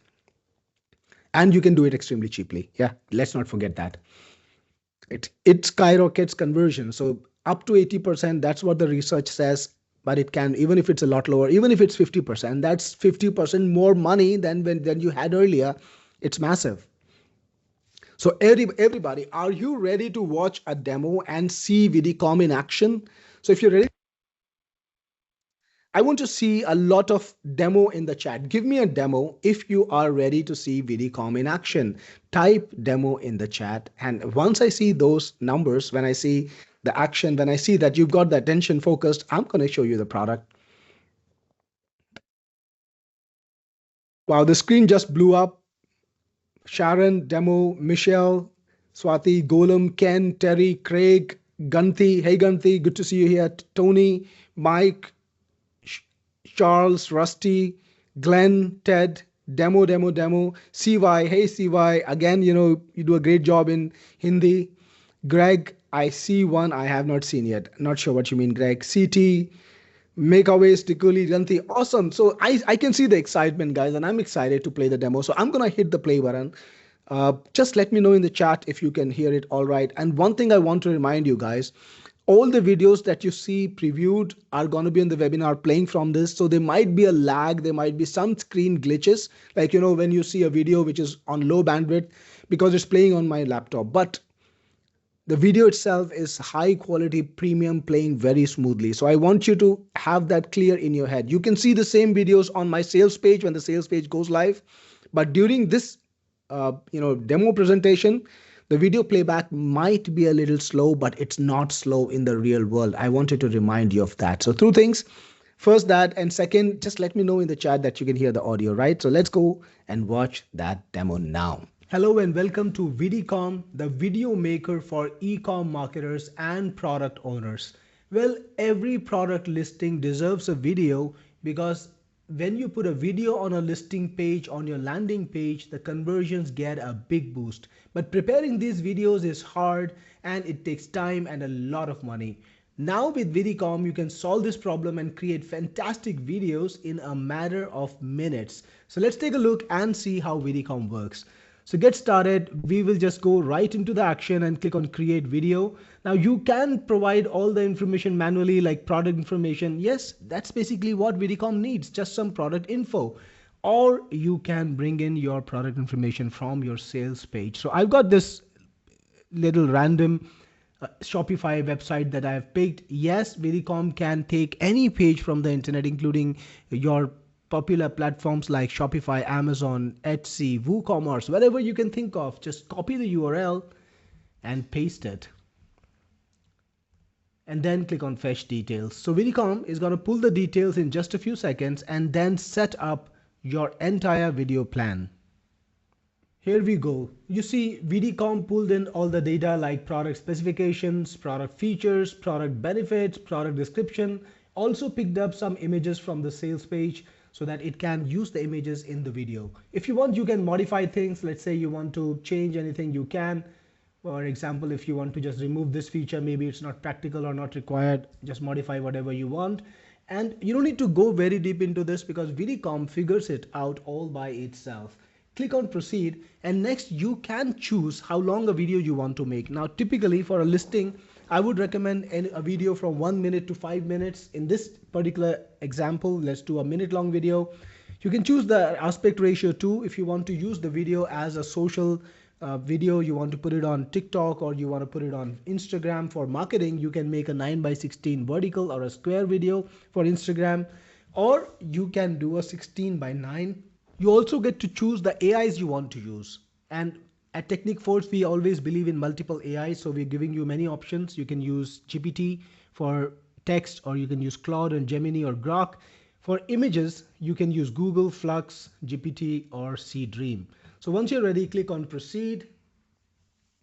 and you can do it extremely cheaply. Yeah, let's not forget that. It skyrockets conversion. So up to 80%, that's what the research says. But it can, even if it's a lot lower, even if it's 50%, that's 50% more money than you had earlier. It's massive. So everybody, are you ready to watch a demo and see Vidicom in action? So if you're ready, I want to see a lot of demo in the chat. Give me a demo if you are ready to see Vidicom in action. Type demo in the chat. And once I see those numbers, when I see the action, when I see that you've got the attention focused, I'm going to show you the product. Wow, the screen just blew up. Sharon, Demo, Michelle, Swati, Golem, Ken, Terry, Craig, Gunthi. Hey, Gunthi, good to see you here. Tony, Mike, Charles, Rusty, Glenn, Ted, Demo, CY. Hey, CY. Again, you do a great job in Hindi. Greg, I see one I have not seen yet. Not sure what you mean, Greg. CT, Makeaway, Sticuli, Janti. Awesome. So I can see the excitement, guys, and I'm excited to play the demo. So I'm going to hit the play button. Just let me know in the chat if you can hear it all right. And one thing I want to remind you guys, all the videos that you see previewed are going to be in the webinar playing from this. So there might be a lag. There might be some screen glitches. Like, when you see a video which is on low bandwidth because it's playing on my laptop. But the video itself is high quality premium, playing very smoothly. So I want you to have that clear in your head. You can see the same videos on my sales page when the sales page goes live, but during this demo presentation, the video playback might be a little slow, but it's not slow in the real world. I wanted to remind you of that. So two things. First, that, and second, just let me know in the chat that you can hear the audio, right? So let's go and watch that demo now. Hello and welcome to Vidicom, the video maker for e-com marketers and product owners. Well, every product listing deserves a video because when you put a video on a listing page, on your landing page, the conversions get a big boost. But preparing these videos is hard and it takes time and a lot of money. Now with Vidicom, you can solve this problem and create fantastic videos in a matter of minutes. So let's take a look and see how Vidicom works. So get started, we will just go right into the action and click on create video. Now you can provide all the information manually, like product information. Yes, that's basically what Vidicom needs, just some product info. Or you can bring in your product information from your sales page. So I've got this little random Shopify website that I've picked. Yes, Vidicom can take any page from the internet, including your popular platforms like Shopify, Amazon, Etsy, WooCommerce, whatever you can think of. Just copy the URL and paste it. and then click on fetch details. So Vidicom is going to pull the details in just a few seconds and then set up your entire video plan. Here we go. You see Vidicom pulled in all the data like product specifications, product features, product benefits, product description, also picked up some images from the sales page so that it can use the images in the video. If you want, you can modify things. Let's say you want to change anything, you can. For example, if you want to just remove this feature, maybe it's not practical or not required, just modify whatever you want. And you don't need to go very deep into this because Vidicom figures it out all by itself. Click on proceed, and next you can choose how long a video you want to make. Now typically for a listing, I would recommend a video from 1 minute to 5 minutes. In this particular example, let's do a minute long video. You can choose the aspect ratio too. If you want to use the video as a social video, you want to put it on TikTok or you want to put it on Instagram for marketing, you can make a 9:16 vertical or a square video for Instagram, or you can do a 16:9. You also get to choose the AIs you want to use. And at Technique Force, we always believe in multiple AIs. So we're giving you many options. You can use GPT for text, or you can use Claude and Gemini or Grok. For images, you can use Google, Flux, GPT, or Dream. So once you're ready, click on proceed.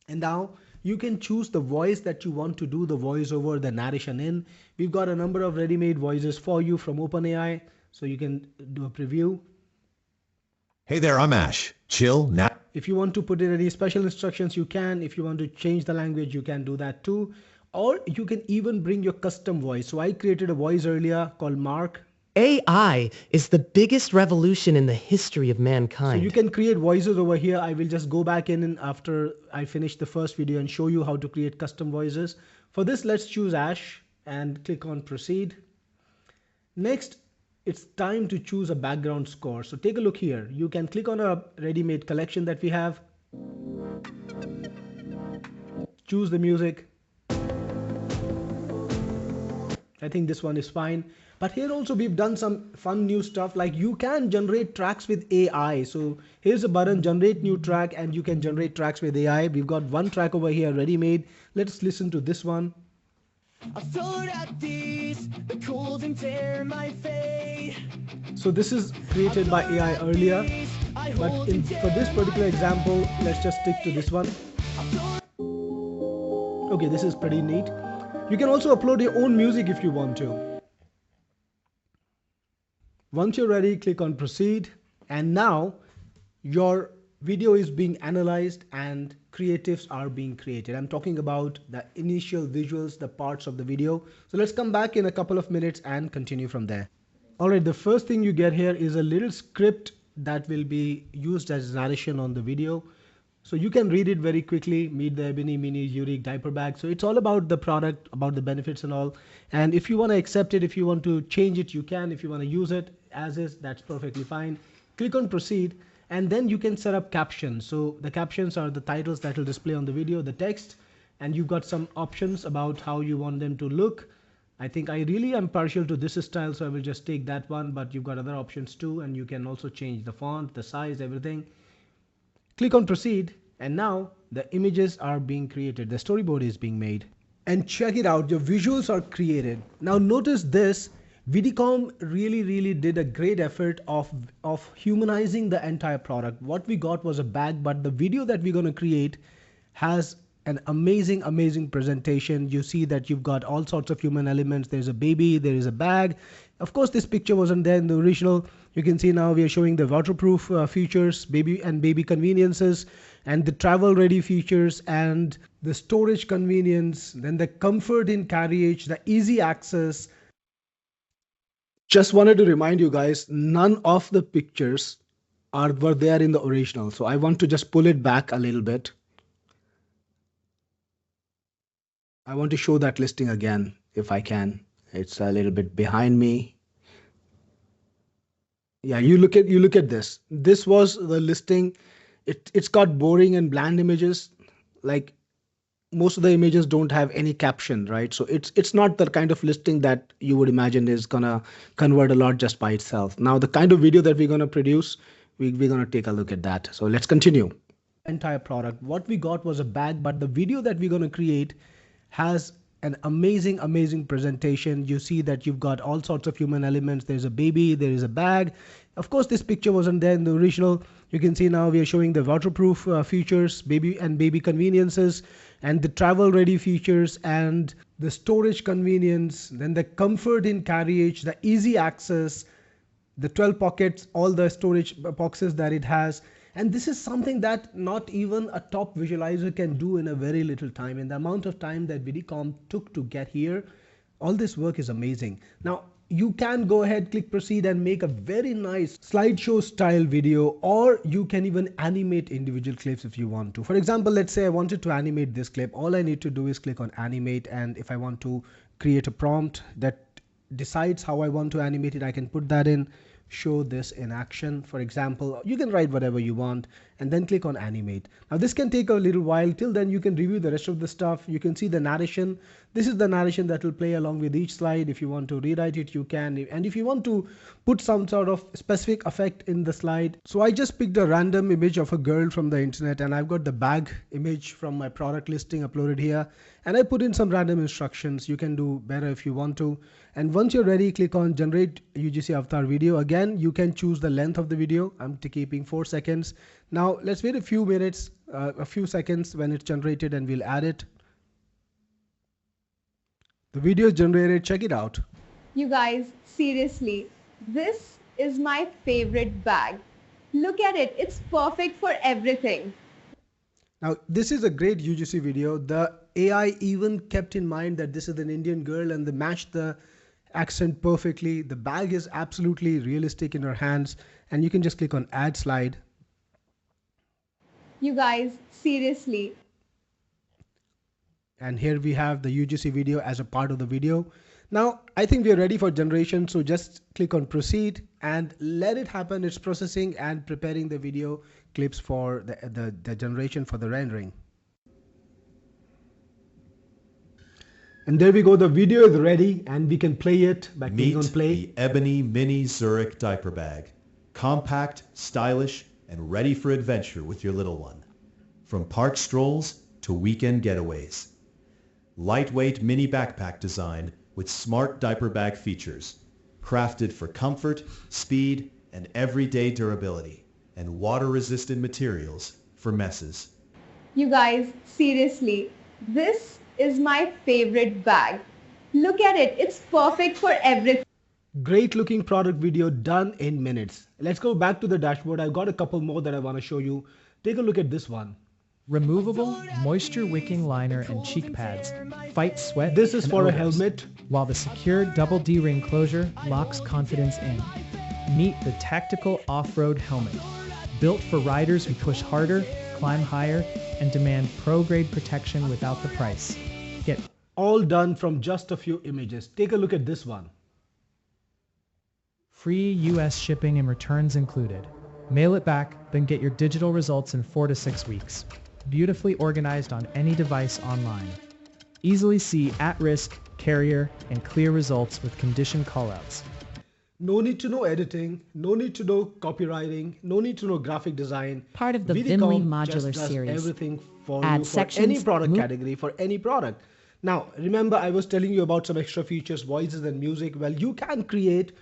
And now you can choose the voice that you want to do the voiceover, the narration in. We've got a number of ready-made voices for you from OpenAI. So you can do a preview. Hey there, I'm Ash. Chill now. If you want to put in any special instructions, you can. If you want to change the language, you can do that too. Or you can even bring your custom voice. So I created a voice earlier called Mark. AI is the biggest revolution in the history of mankind. So you can create voices over here. I will just go back in after I finish the first video and show you how to create custom voices. For this, let's choose Ash and click on proceed. Next, it's time to choose a background score. So take a look here. You can click on a ready-made collection that we have. Choose the music. I think this one is fine. But here also we've done some fun new stuff, like you can generate tracks with AI. So here's a button, generate new track, and you can generate tracks with AI. We've got one track over here ready made. Let's listen to this one. So this is created by AI earlier, but for this particular example, let's just stick to this one. Okay, this is pretty neat. You can also upload your own music if you want to. Once you're ready, click on proceed, and now your video is being analyzed and creatives are being created. I'm talking about the initial visuals, the parts of the video. So let's come back in a couple of minutes and continue from there. All right, the first thing you get here is a little script that will be used as narration on the video. So you can read it very quickly. Meet the Ebony Mini Uric diaper bag. So it's all about the product, about the benefits and all. And if you want to accept it, if you want to change it, you can. If you want to use it as is, that's perfectly fine. Click on proceed, and then you can set up captions. So the captions are the titles that will display on the video, the text, and you've got some options about how you want them to look. I think I really am partial to this style, so I will just take that one, but you've got other options too, and you can also change the font, the size, everything. Click on proceed, and now the images are being created. The storyboard is being made. And check it out, your visuals are created. Now notice this, Vidicom really did a great effort of humanizing the entire product. What we got was a bag, but the video that we're going to create has an amazing presentation. You see that you've got all sorts of human elements. There's a baby, there is a bag. Of course, this picture wasn't there in the original. You can see now we are showing the waterproof features, baby conveniences, and the travel ready features, and the storage convenience, then the comfort in carriage, the easy access. Just wanted to remind you guys, none of the pictures were there in the original. So I want to just pull it back a little bit. I want to show that listing again, if I can. It's a little bit behind me. Yeah, you look at this. This was the listing. It's got boring and bland images. Like most of the images don't have any caption, right? So it's not the kind of listing that you would imagine is gonna convert a lot just by itself. Now the kind of video that we're gonna produce, we're gonna take a look at that. So let's continue. Entire product. What we got was a bag, but the video that we're gonna create has an amazing presentation. You see that you've got all sorts of human elements. There's a baby, there is a bag. Of course, this picture wasn't there in the original. You can see now we are showing the waterproof features, baby conveniences, and the travel ready features, and the storage convenience, then the comfort in carriage, the easy access, the 12 pockets, all the storage boxes that it has. And this is something that not even a top visualizer can do in a very little time. And the amount of time that Vidicom took to get here, all this work is amazing. Now, you can go ahead, click proceed, and make a very nice slideshow style video, or you can even animate individual clips if you want to. For example, let's say I wanted to animate this clip. All I need to do is click on animate, and if I want to create a prompt that decides how I want to animate it, I can put that in, show this in action. For example, you can write whatever you want and then click on animate. Now this can take a little while. Till then you can review the rest of the stuff. You can see the narration. This is the narration that will play along with each slide. If you want to rewrite it, you can. And if you want to put some sort of specific effect in the slide. So I just picked a random image of a girl from the internet, and I've got the bag image from my product listing uploaded here. And I put in some random instructions. You can do better if you want to. And once you're ready, click on generate UGC avatar video. Again, you can choose the length of the video. I'm keeping 4 seconds. Now let's wait a few minutes, a few seconds when it's generated, and we'll add it. The video is generated. Check it out. You guys, seriously, this is my favorite bag. Look at it. It's perfect for everything. Now, this is a great UGC video. The AI even kept in mind that this is an Indian girl, and they matched the accent perfectly. The bag is absolutely realistic in her hands, and you can just click on add slide. You guys, seriously. And here we have the UGC video as a part of the video. Now, I think we are ready for generation. So just click on proceed and let it happen. It's processing and preparing the video clips for the generation for the rendering. And there we go. The video is ready and we can play it by clicking on Meet play. the Ebony Mini Zurich diaper bag. Compact, stylish, and ready for adventure with your little one. From park strolls to weekend getaways. Lightweight mini backpack design with smart diaper bag features. Crafted for comfort, speed, and everyday durability. And water-resistant materials for messes. You guys, seriously, this is my favorite bag. Look at it. It's perfect for everything. Great looking product video done in minutes. Let's go back to the dashboard. I've got a couple more that I want to show you. Take a look at this one. Removable, moisture-wicking liner and cheek pads fight sweat. This is and for a odors, helmet. while the secure double D-ring closure locks confidence in. Meet the tactical off-road helmet, built for riders who push harder, climb higher, and demand pro-grade protection without the price. Get All done from just a few images. Take a look at this one. free US shipping and returns included. Mail it back, then get your digital results in 4 to 6 weeks. Beautifully organized on any device online. Easily see at-risk, carrier, and clear results with condition callouts. No need to know editing, no need to know copywriting, no need to know graphic design. Part of the Vidicom Vimly just modular does series. everything for Add you for sections, any product move- category, for any product. Now, remember I was telling you about some extra features, voices and music. Well, you can create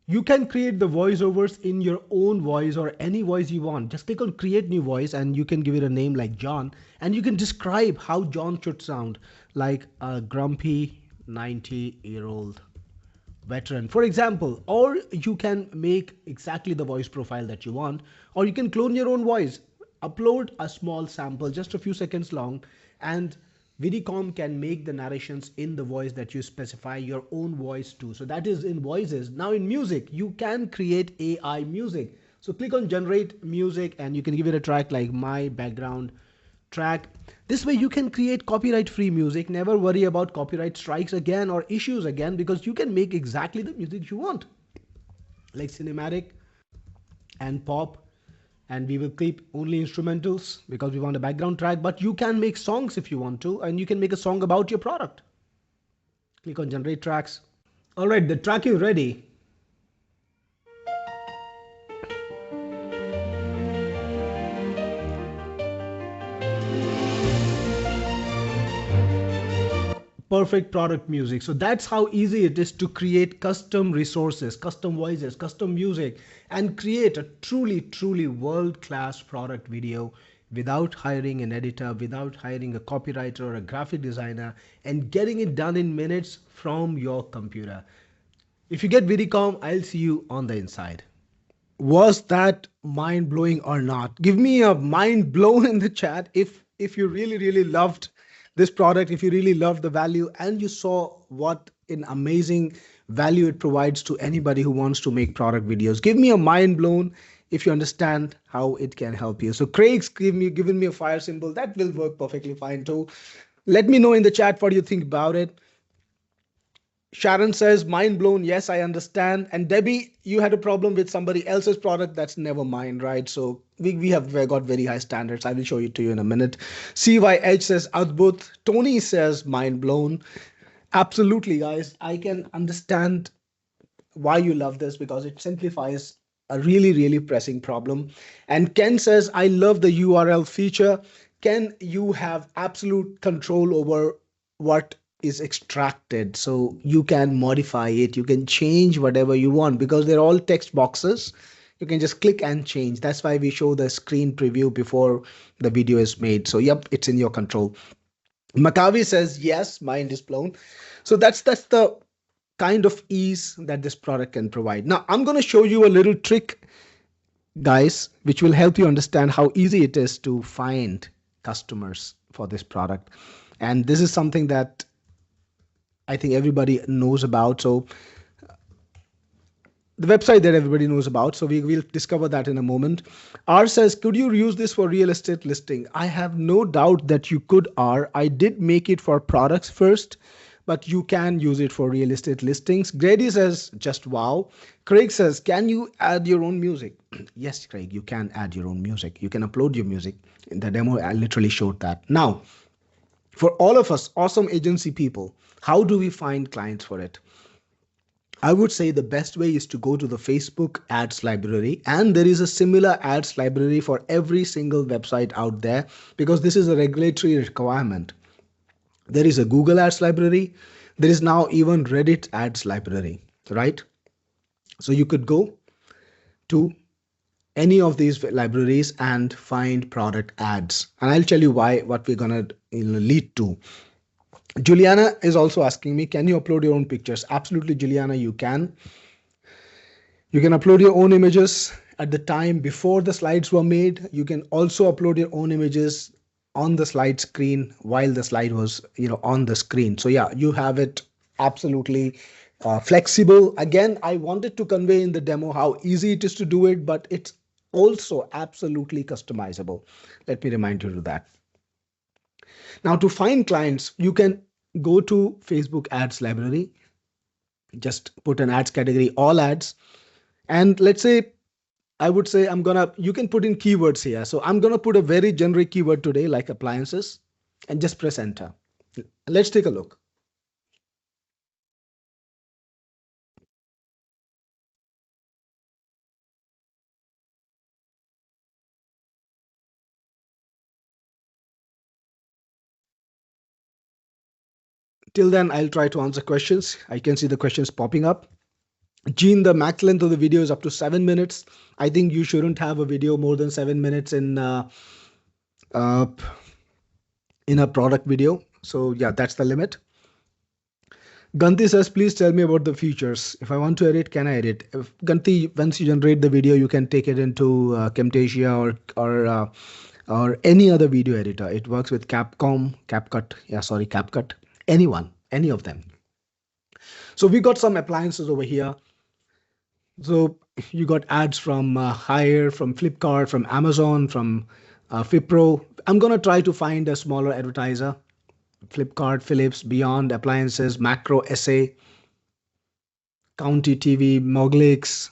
the voiceovers in your own voice or any voice you want. Just click on create new voice and you can give it a name like John, and you can describe how John should sound, like a grumpy 90-year-old veteran, for example. Or you can make exactly the voice profile that you want, or you can clone your own voice, upload a small sample just a few seconds long, and Vidicom can make the narrations in the voice that you specify your own voice to. So that is in voices. Now in music, you can create AI music. So click on generate music and you can give it a track like my background track. This way you can create copyright free music. Never worry about copyright strikes again or issues again, because you can make exactly the music you want, like cinematic and pop. And we will keep only instrumentals because we want a background track, but you can make songs if you want to, and you can make a song about your product. Click on generate tracks. All right, the track is ready. perfect product music. So that's how easy it is to create custom resources, custom voices, custom music, and create a truly, truly world-class product video without hiring an editor, without hiring a copywriter or a graphic designer, and getting it done in minutes from your computer. If you get Vidicom, I'll see you on the inside. Was that mind blowing or not? Give me a mind blown in the chat if you really loved this product, if you really loved the value and you saw what an amazing value it provides to anybody who wants to make product videos. Give me a mind blown if you understand how it can help you. So Craig's given me a fire symbol. That will work perfectly fine too. Let me know in the chat what you think about it. Sharon says, mind blown. Yes, I understand. And Debbie, you had a problem with somebody else's product. That's never mine, right? So we have got very high standards. I will show it to you in a minute. CYH says, Adbhut. Tony says, mind blown. Absolutely, guys. I can understand why you love this because it simplifies a really pressing problem. And Ken says, I love the URL feature. Ken, you have absolute control over what is extracted. So you can modify it. You can change whatever you want because they're all text boxes. You can just click and change. That's why we show the screen preview before the video is made. So yep, it's in your control. Makavi says, yes, mind is blown. So that's the kind of ease that this product can provide. Now, I'm going to show you a little trick, guys, which will help you understand how easy it is to find customers for this product. And this is something that I think everybody knows about. So the website that everybody knows about. So we will discover that in a moment. R says, could you use this for real estate listing? I have no doubt that you could, R. I did make it for products first, but you can use it for real estate listings. Grady says, just wow. Craig says, can you add your own music? Yes, Craig, you can add your own music. You can upload your music. In the demo, I literally showed that. Now, for all of us awesome agency people, how do we find clients for it? I would say the best way is to go to the Facebook ads library, and there is a similar ads library for every single website out there because this is a regulatory requirement. There is a Google ads library. There is now even Reddit ads library, right? So you could go to any of these libraries and find product ads. And I'll tell you why, what we're going to lead to. Juliana is also asking me, can you upload your own pictures? Absolutely, Juliana, you can. You can upload your own images at the time before the slides were made. You can also upload your own images on the slide screen while the slide was on the screen. So yeah, you have it absolutely flexible. Again, I wanted to convey in the demo how easy it is to do it, but it's also absolutely customizable. Let me remind you of that. Now, to find clients, you can go to Facebook ads library, just put an ads category, all ads. And let's say, I would say you can put in keywords here. So I'm going to put a very generic keyword today, like appliances, and just press enter. Let's take a look. Till then, I'll try to answer questions. I can see the questions popping up. Gene, the max length of the video is up to 7 minutes. I think you shouldn't have a video more than 7 minutes in a product video. So yeah, that's the limit. Ganti says, please tell me about the features. If I want to edit, can I edit? Ganti, once you generate the video, you can take it into Camtasia or any other video editor. It works with CapCut, any of them. So we got some appliances over here. So you got ads from Hire, from Flipkart, from Amazon, from Fipro. I'm going to try to find a smaller advertiser. Flipkart, Philips, Beyond, Appliances, Macro, SA, County TV, Moglix,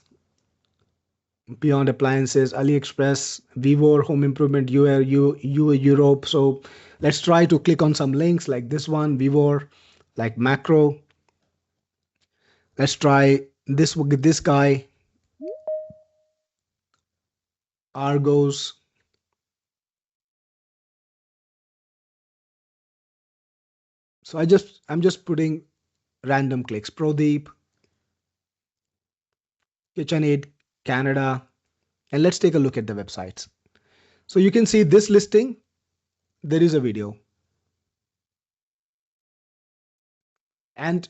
Beyond Appliances, AliExpress, Vivo, Home Improvement, Europe. So let's try to click on some links like this one, Vivo, like Macro. Let's try this guy, Argos. So I'm just putting random clicks. Prodeep, KitchenAid, Canada, and let's take a look at the websites. So you can see this listing, there is a video. And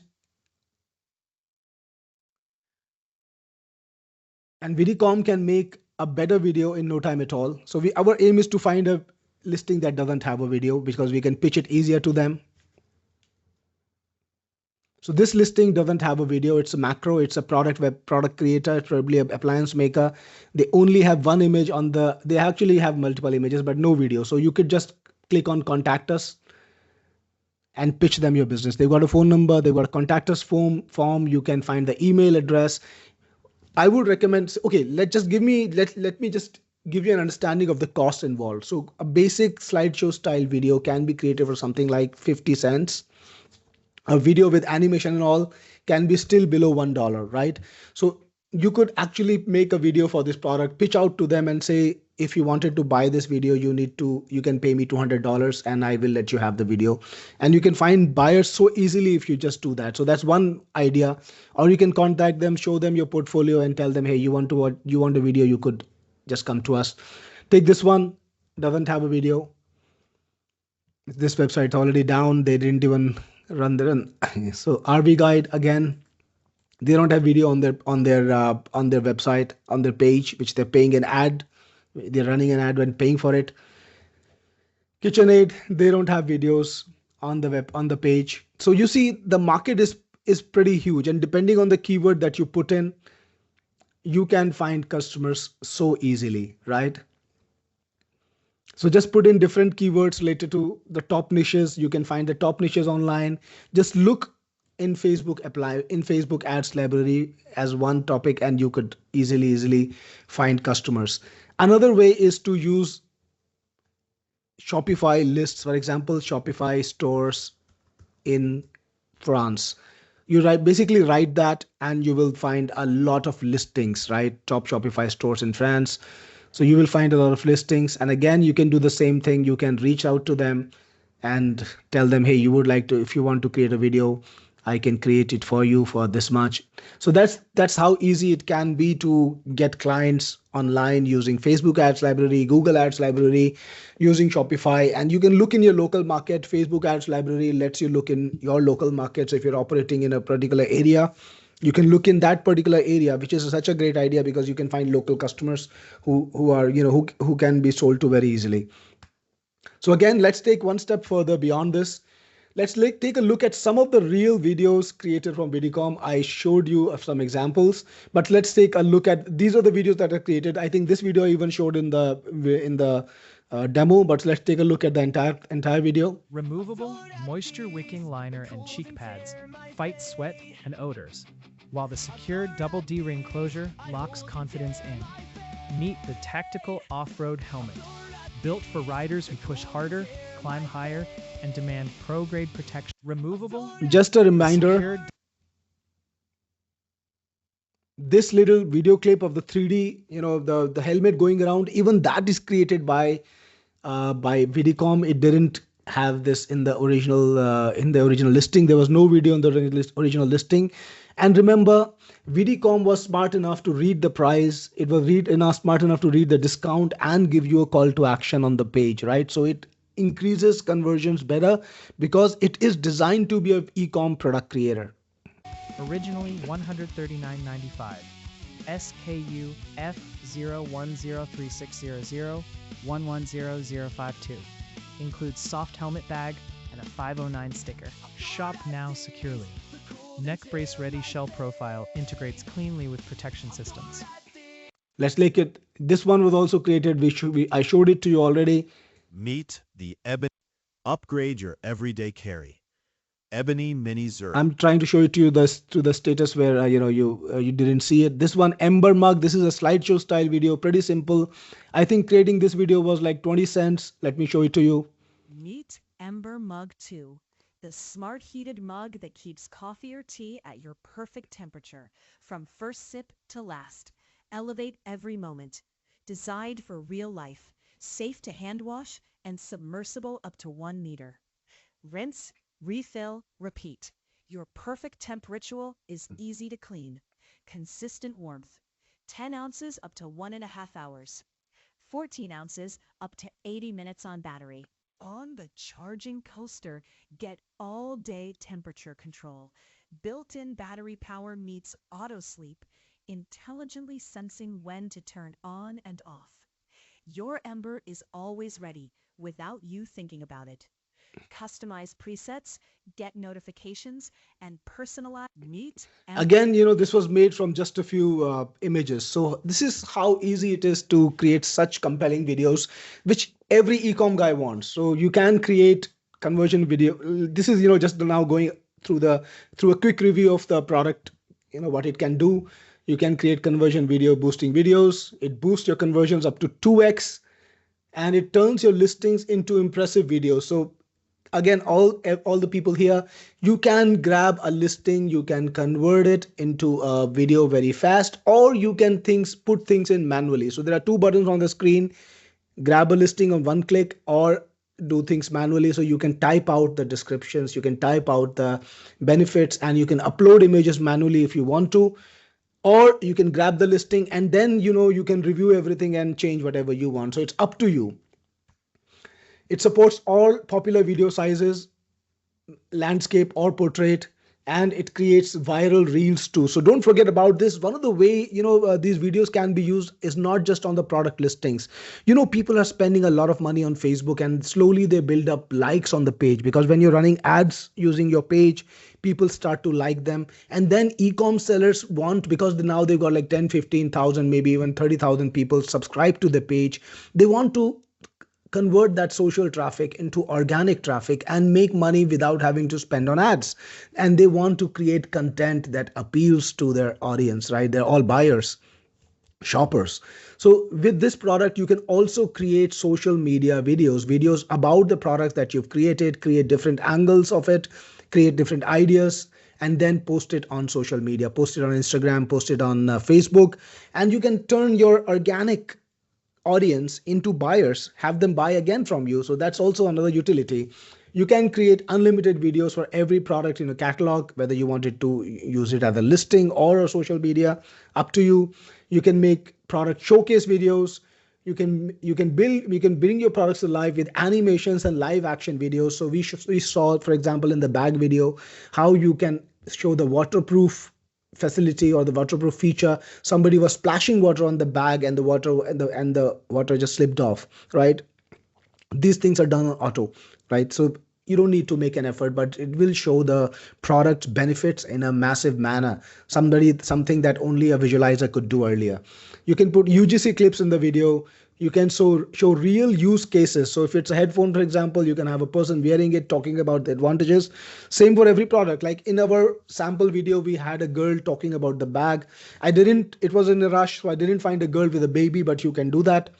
Vidicom can make a better video in no time at all. So our aim is to find a listing that doesn't have a video because we can pitch it easier to them. So this listing doesn't have a video. It's a macro. It's a product creator. It's probably an appliance maker. They only have one image on the. They actually have multiple images, but no video. So you could just click on contact us and pitch them your business. They've got a phone number. They've got a contact us form. You can find the email address. I would recommend. Okay, let me just give you an understanding of the cost involved. So a basic slideshow style video can be created for something like 50 cents. A video with animation and all can be still below $1, right? So you could actually make a video for this product, pitch out to them and say, if you wanted to buy this video, you can pay me $200 and I will let you have the video. And you can find buyers so easily if you just do that. So that's one idea. Or you can contact them, show them your portfolio and tell them, hey, you want a video, you could just come to us. Take this one, doesn't have a video. This website's already down. They didn't even run the run. So RV Guide, again, they don't have video on their website, on their page, which they're paying an ad. They're running an ad when paying for it. KitchenAid, they don't have videos on the page. So you see the market is pretty huge, and depending on the keyword that you put in, you can find customers so easily, right? So just put in different keywords related to the top niches. You can find the top niches online. Just look in Facebook ads library as one topic, and you could easily find customers. Another way is to use Shopify lists. For example, Shopify stores in France. You basically write that and you will find a lot of listings, right? Top Shopify stores in France. So you will find a lot of listings. And again, you can do the same thing. You can reach out to them and tell them, hey, if you want to create a video, I can create it for you for this much. So that's how easy it can be to get clients online using Facebook ads library, Google ads library, using Shopify. And you can look in your local market. Facebook ads library lets you look in your local market. So if you're operating in a particular area, you can look in that particular area, which is such a great idea because you can find local customers who can be sold to very easily. So again, let's take one step further beyond this. Let's take a look at some of the real videos created from Vidicom. I showed you some examples, but let's take a look at, these are the videos that are created. I think this video I even showed in the demo, but let's take a look at the entire video. Removable, moisture-wicking liner and cheek pads fight sweat and odors, while the secure double D-ring closure locks confidence in. Meet the tactical off-road helmet, built for riders who push harder, climb higher, and demand pro-grade protection. Removable. Just a reminder, this little video clip of the 3D, the helmet going around, even that is created by Vidicom. It didn't have this in the original listing. There was no video in the original listing. And remember, Vidicom was smart enough to read the price. It was smart enough to read the discount and give you a call to action on the page, right? So it increases conversions better because it is designed to be an e-com product creator. Originally $139.95. SKU F01036001100052. Includes soft helmet bag and a 509 sticker. Shop now securely. Neck brace ready shell profile integrates cleanly with protection systems. Let's take it. This one was also created. I showed it to you already. Meet the Ebony. Upgrade your everyday carry. Ebony Mini Zurich. I'm trying to show it to you to the status where you didn't see it. This one, Ember Mug. This is a slideshow style video. Pretty simple. I think creating this video was like 20 cents. Let me show it to you. Meet Ember Mug 2, the smart heated mug that keeps coffee or tea at your perfect temperature from first sip to last. Elevate every moment. Designed for real life, safe to hand wash, and submersible up to 1 meter. Rinse, Refill, repeat. Your perfect temp ritual is easy to clean. Consistent warmth. 10 ounces up to 1.5 hours. 14 ounces up to 80 minutes on battery. On the charging coaster, get all-day temperature control. Built-in battery power meets auto sleep, intelligently sensing when to turn on and off. Your Ember is always ready without you thinking about it. Customize presets, get notifications, and personalize. Meet Ember. Again, this was made from just a few images. So this is how easy it is to create such compelling videos, which every ecom guy wants. So you can create conversion video. This is, just now going through a quick review of the product, what it can do. You can create conversion video boosting videos. It boosts your conversions up to 2x, and it turns your listings into impressive videos. So again, all the people here, you can grab a listing, you can convert it into a video very fast, or you can put things in manually. So there are two buttons on the screen: grab a listing on one click, or do things manually. So you can type out the descriptions, you can type out the benefits, and you can upload images manually if you want to, or you can grab the listing and then you can review everything and change whatever you want. So it's up to you. It supports all popular video sizes, landscape or portrait, and it creates viral reels too. So don't forget about this. One of the way these videos can be used is not just on the product listings. People are spending a lot of money on Facebook, and slowly they build up likes on the page, because when you're running ads using your page, people start to like them. And then e-com sellers want, because now they've got like 10, 15,000, maybe even 30,000 people subscribe to the page. They want to convert that social traffic into organic traffic and make money without having to spend on ads. And they want to create content that appeals to their audience, right? They're all buyers, shoppers. So with this product, you can also create social media videos about the product that you've created, create different angles of it, create different ideas, and then post it on social media, post it on Instagram, post it on Facebook, and you can turn your organic audience into buyers, have them buy again from you. So that's also another utility. You can create unlimited videos for every product in a catalog, whether you wanted to use it as a listing or a social media, up to you. You can make product showcase videos. You can bring your products to life with animations and live action videos. So we saw, for example, in the bag video, how you can show the waterproof facility or the waterproof feature. Somebody was splashing water on the bag, and the water just slipped off, right? These things are done on auto, right? So you don't need to make an effort, but it will show the product benefits in a massive manner, something that only a visualizer could do earlier. You can put UGC clips in the video. You can show real use cases. So if it's a headphone, for example, you can have a person wearing it talking about the advantages. Same for every product. Like in our sample video, we had a girl talking about the bag. It was in a rush, so I didn't find a girl with a baby, but you can do that.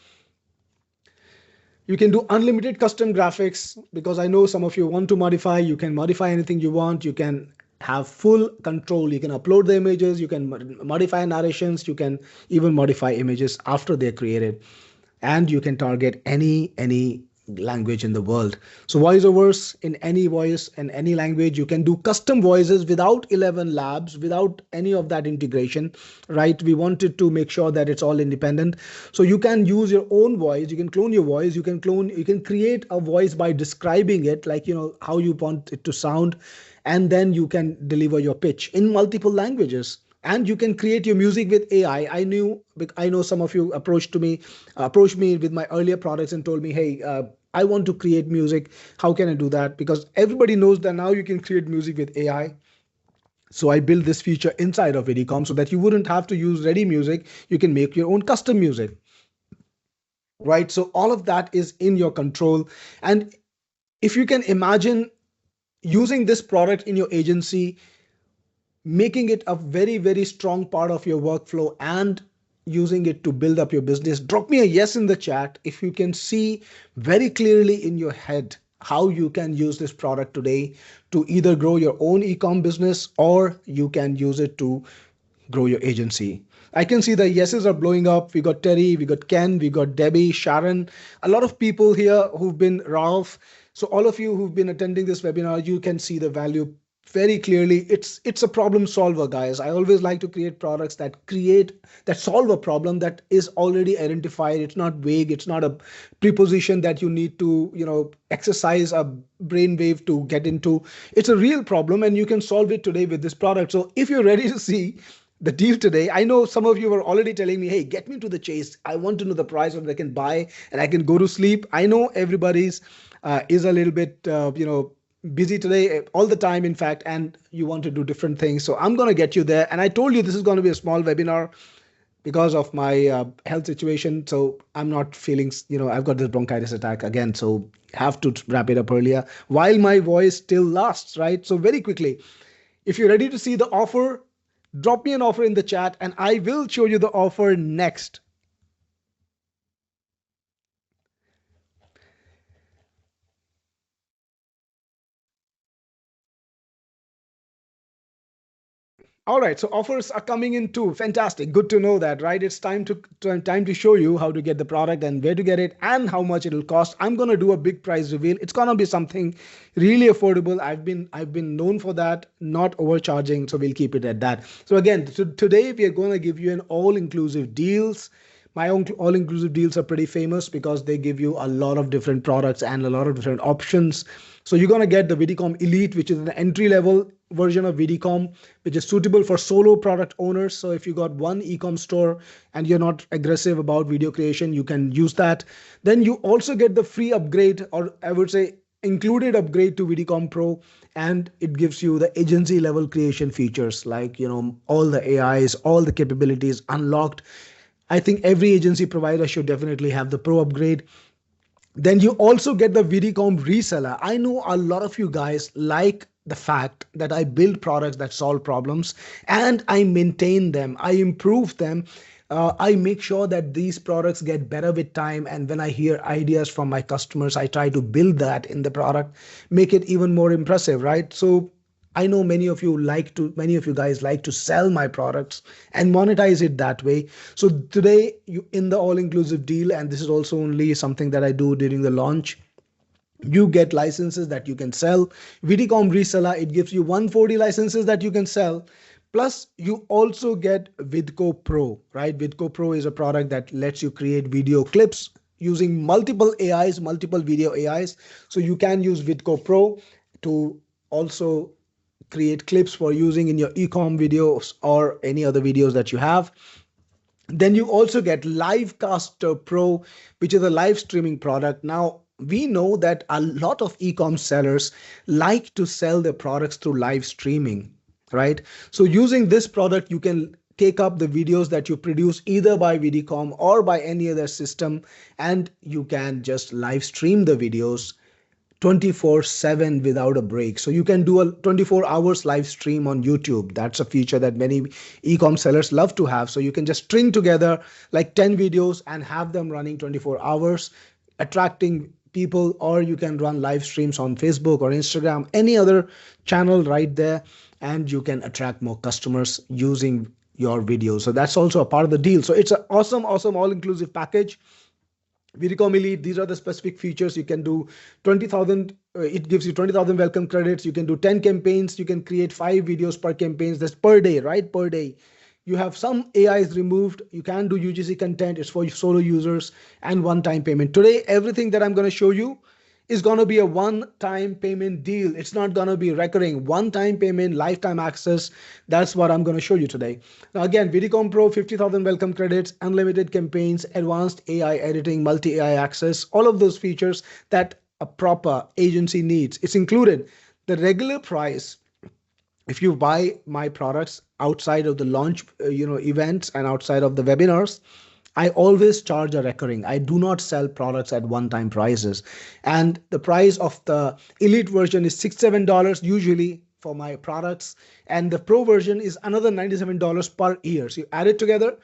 You can do unlimited custom graphics, because I know some of you want to modify. You can modify anything you want. You can have full control. You can upload the images. You can modify narrations. You can even modify images after they're created. And you can target any language in the world. So voiceovers in any voice and any language. You can do custom voices without 11 labs, without any of that integration, right? We wanted to make sure that it's all independent. So you can use your own voice. You can clone your voice. You can create a voice by describing it, like, how you want it to sound. And then you can deliver your pitch in multiple languages. And you can create your music with AI. I know some of you approached me with my earlier products and told me, hey, I want to create music. How can I do that? Because everybody knows that now you can create music with AI. So I built this feature inside of Vidicom so that you wouldn't have to use ready music. You can make your own custom music, right? So all of that is in your control. And if you can imagine using this product in your agency, making it a very, very strong part of your workflow and using it to build up your business, drop me a yes in the chat if you can see very clearly in your head how you can use this product today to either grow your own e-com business, or you can use it to grow your agency. I can see the yeses are blowing up. We got Terry, we got Ken, we got Debbie, Sharon, a lot of people here who've been Ralph. So all of you who've been attending this webinar, you can see the value very clearly. It's a problem solver, guys. I always like to create products that solve a problem that is already identified. It's not vague. It's not a preposition that you need to, exercise a brainwave to get into. It's a real problem, and you can solve it today with this product. So if you're ready to see the deal today, I know some of you were already telling me, hey, get me to the chase. I want to know the price so that I can buy and I can go to sleep. I know everybody's is a little bit, busy today, all the time, in fact, and you want to do different things. So I'm going to get you there. And I told you this is going to be a small webinar because of my health situation. So I'm not feeling, I've got this bronchitis attack again. So have to wrap it up earlier while my voice still lasts, right? So very quickly, if you're ready to see the offer, drop me an offer in the chat and I will show you the offer next. All right, so offers are coming in too. Fantastic. Good to know that, right? It's time to show you how to get the product and where to get it and how much it'll cost. I'm going to do a big price reveal. It's going to be something really affordable. I've been known for that, not overcharging, so we'll keep it at that. So again, today we are going to give you an all-inclusive deals. My own all-inclusive deals are pretty famous because they give you a lot of different products and a lot of different options. So you're going to get the Vidicom Elite, which is an entry-level version of Vidicom, which is suitable for solo product owners. So if you got one e-com store and you're not aggressive about video creation, you can use that. Then you also get the free upgrade, or I would say included upgrade to Vidicom Pro, and it gives you the agency level creation features like, all the AIs, all the capabilities unlocked. I think every agency provider should definitely have the Pro upgrade. Then you also get the Vidicom reseller. I know a lot of you guys like the fact that I build products that solve problems and I maintain them, I improve them. I make sure that these products get better with time. And when I hear ideas from my customers, I try to build that in the product, make it even more impressive, right? So I know many of you guys like to sell my products and monetize it that way. So today, in the all-inclusive deal, and this is also only something that I do during the launch, you get licenses that you can sell. Vidicom reseller, it gives you 140 licenses that you can sell. Plus, you also get Vidco Pro, right? Vidco Pro is a product that lets you create video clips using multiple AIs, multiple video AIs. So you can use Vidco Pro to also create clips for using in your e-com videos or any other videos that you have. Then you also get Livecaster Pro, which is a live streaming product. Now, we know that a lot of e-com sellers like to sell their products through live streaming, right? So using this product, you can take up the videos that you produce either by Vidicom or by any other system, and you can just live stream the videos 24/7 without a break. So you can do a 24 hours live stream on YouTube. That's a feature that many e-com sellers love to have. So you can just string together like 10 videos and have them running 24 hours, attracting people, or you can run live streams on Facebook or Instagram, any other channel right there, and you can attract more customers using your videos. So that's also a part of the deal. So it's an awesome all-inclusive package. Vidicom Elite, these are the specific features. You can do 20,000, it gives you 20,000 welcome credits. You can do 10 campaigns. You can create 5 videos per campaigns. That's per day, right? Per day. You have some AIs removed. You can do UGC content. It's for solo users and one-time payment. Today, everything that I'm going to show you is going to be a one-time payment deal. It's not going to be recurring. One-time payment, lifetime access. That's what I'm going to show you today. Now again, Vidicom Pro, 50,000 welcome credits, unlimited campaigns, advanced AI editing, multi-AI access, all of those features that a proper agency needs. It's included. The regular price, if you buy my products outside of the launch events and outside of the webinars, I always charge a recurring. I do not sell products at one-time prices. And the price of the Elite version is $67 usually for my products. And the Pro version is another $97 per year. So you add it together,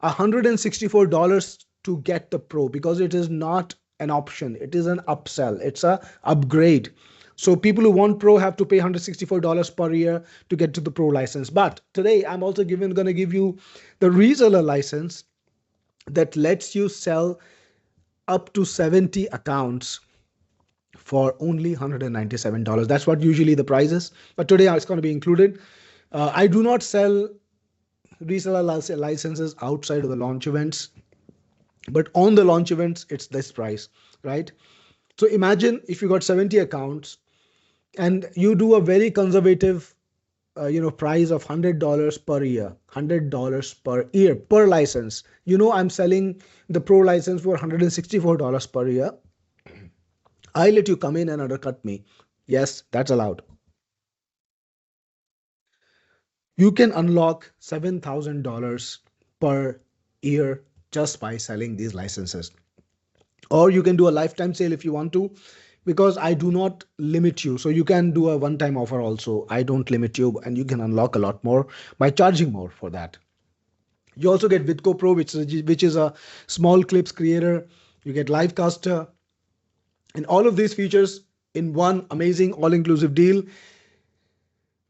$164 to get the Pro, because it is not an option. It is an upsell. It's a upgrade. So people who want Pro have to pay $164 per year to get to the Pro license. But today I'm also going to give you the reseller license that lets you sell up to 70 accounts for only $197. That's what usually the price is. But today it's going to be included. I do not sell reseller licenses outside of the launch events, but on the launch events, it's this price, right? So imagine if you got 70 accounts and you do a very conservative price of $100 per year, $100 per year per license. I'm selling the Pro license for $164 per year. I let you come in and undercut me. Yes, that's allowed. You can unlock $7,000 per year just by selling these licenses. Or you can do a lifetime sale if you want to, because I do not limit you. So you can do a one-time offer also. I don't limit you, and you can unlock a lot more by charging more for that. You also get Vidco Pro, which is a small clips creator. You get Livecaster, and all of these features in one amazing all-inclusive deal,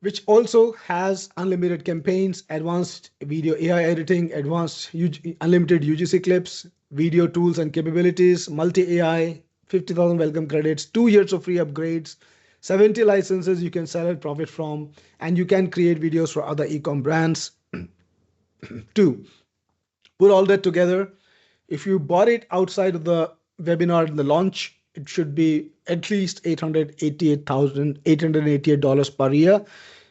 which also has unlimited campaigns, advanced video AI editing, unlimited UGC clips, video tools and capabilities, multi-AI, 50,000 welcome credits, 2 years of free upgrades, 70 licenses you can sell and profit from, and you can create videos for other e-com brands too. Put all that together. If you bought it outside of the webinar in the launch, it should be at least $888 per year.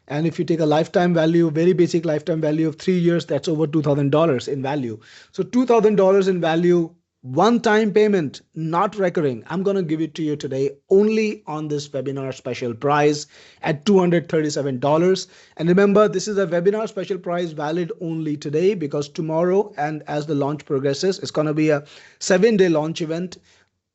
And if you take a lifetime value, very basic lifetime value of 3 years, that's over $2,000 in value. So $2,000 in value, one-time payment, not recurring. I'm going to give it to you today only on this webinar special price at $237. And remember, this is a webinar special price valid only today, because tomorrow and as the launch progresses, it's going to be a 7-day launch event.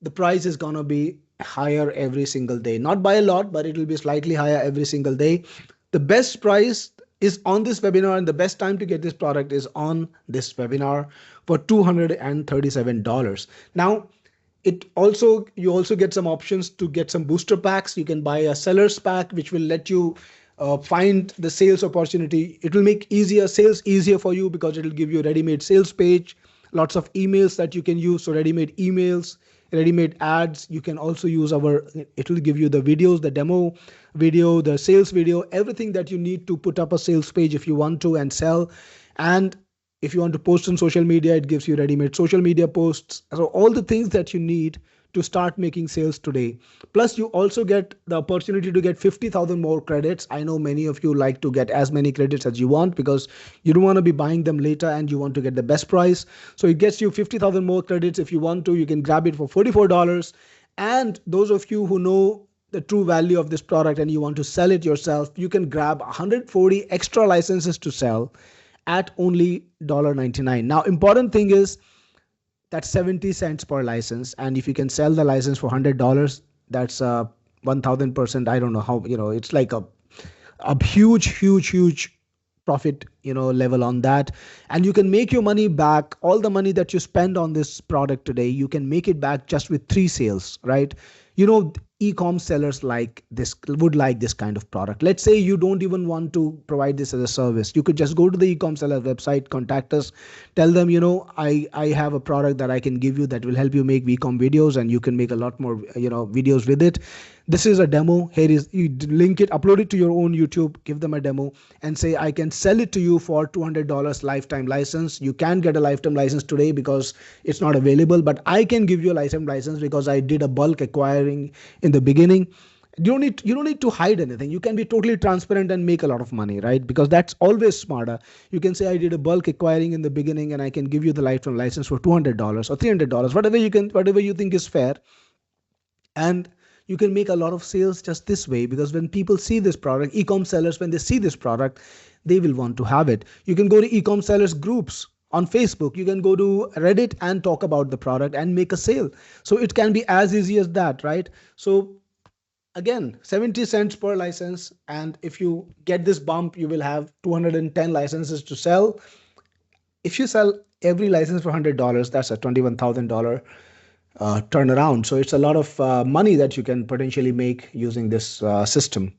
The price is going to be higher every single day. Not by a lot, but it will be slightly higher every single day. The best price is on this webinar, and the best time to get this product is on this webinar for $237. Now, you also get some options to get some booster packs. You can buy a seller's pack, which will let you find the sales opportunity. It will make sales easier for you, because it will give you a ready-made sales page, lots of emails that you can use. So ready-made emails, ready-made ads. You can also use it will give you the videos, the demo video, the sales video, everything that you need to put up a sales page if you want to and sell. And if you want to post on social media, it gives you ready-made social media posts. So all the things that you need to start making sales today. Plus, you also get the opportunity to get 50,000 more credits. I know many of you like to get as many credits as you want, because you don't want to be buying them later and you want to get the best price. So it gets you 50,000 more credits. If you want to, you can grab it for $44. And those of you who know the true value of this product and you want to sell it yourself, you can grab 140 extra licenses to sell at only $1.99. Now, important thing is, that's 70 cents per license. And if you can sell the license for $100, that's 1,000%. I don't know how, it's like a huge profit, level on that. And you can make your money back. All the money that you spend on this product today, you can make it back just with 3 sales, right? E-com sellers would like this kind of product. Let's say you don't even want to provide this as a service. You could just go to the e-com seller website, contact us, tell them, I have a product that I can give you that will help you make e-com videos, and you can make a lot more, videos with it. This is a demo. Here is, you link it, upload it to your own YouTube, give them a demo and say, I can sell it to you for $200 lifetime license. You can get a lifetime license today because it's not available, but I can give you a lifetime license because I did a bulk acquiring in the beginning. You don't need to hide anything. You can be totally transparent and make a lot of money, right? Because that's always smarter. You can say, I did a bulk acquiring in the beginning and I can give you the lifetime license for $200 or $300, whatever you think is fair. And you can make a lot of sales just this way, because when people see this product, e-com sellers, when they see this product, they will want to have it. You can go to e-com sellers groups on Facebook. You can go to Reddit and talk about the product and make a sale. So it can be as easy as that, right? So again, 70 cents per license. And if you get this bump, you will have 210 licenses to sell. If you sell every license for $100, that's a $21,000 turn around. So it's a lot of money that you can potentially make using this system.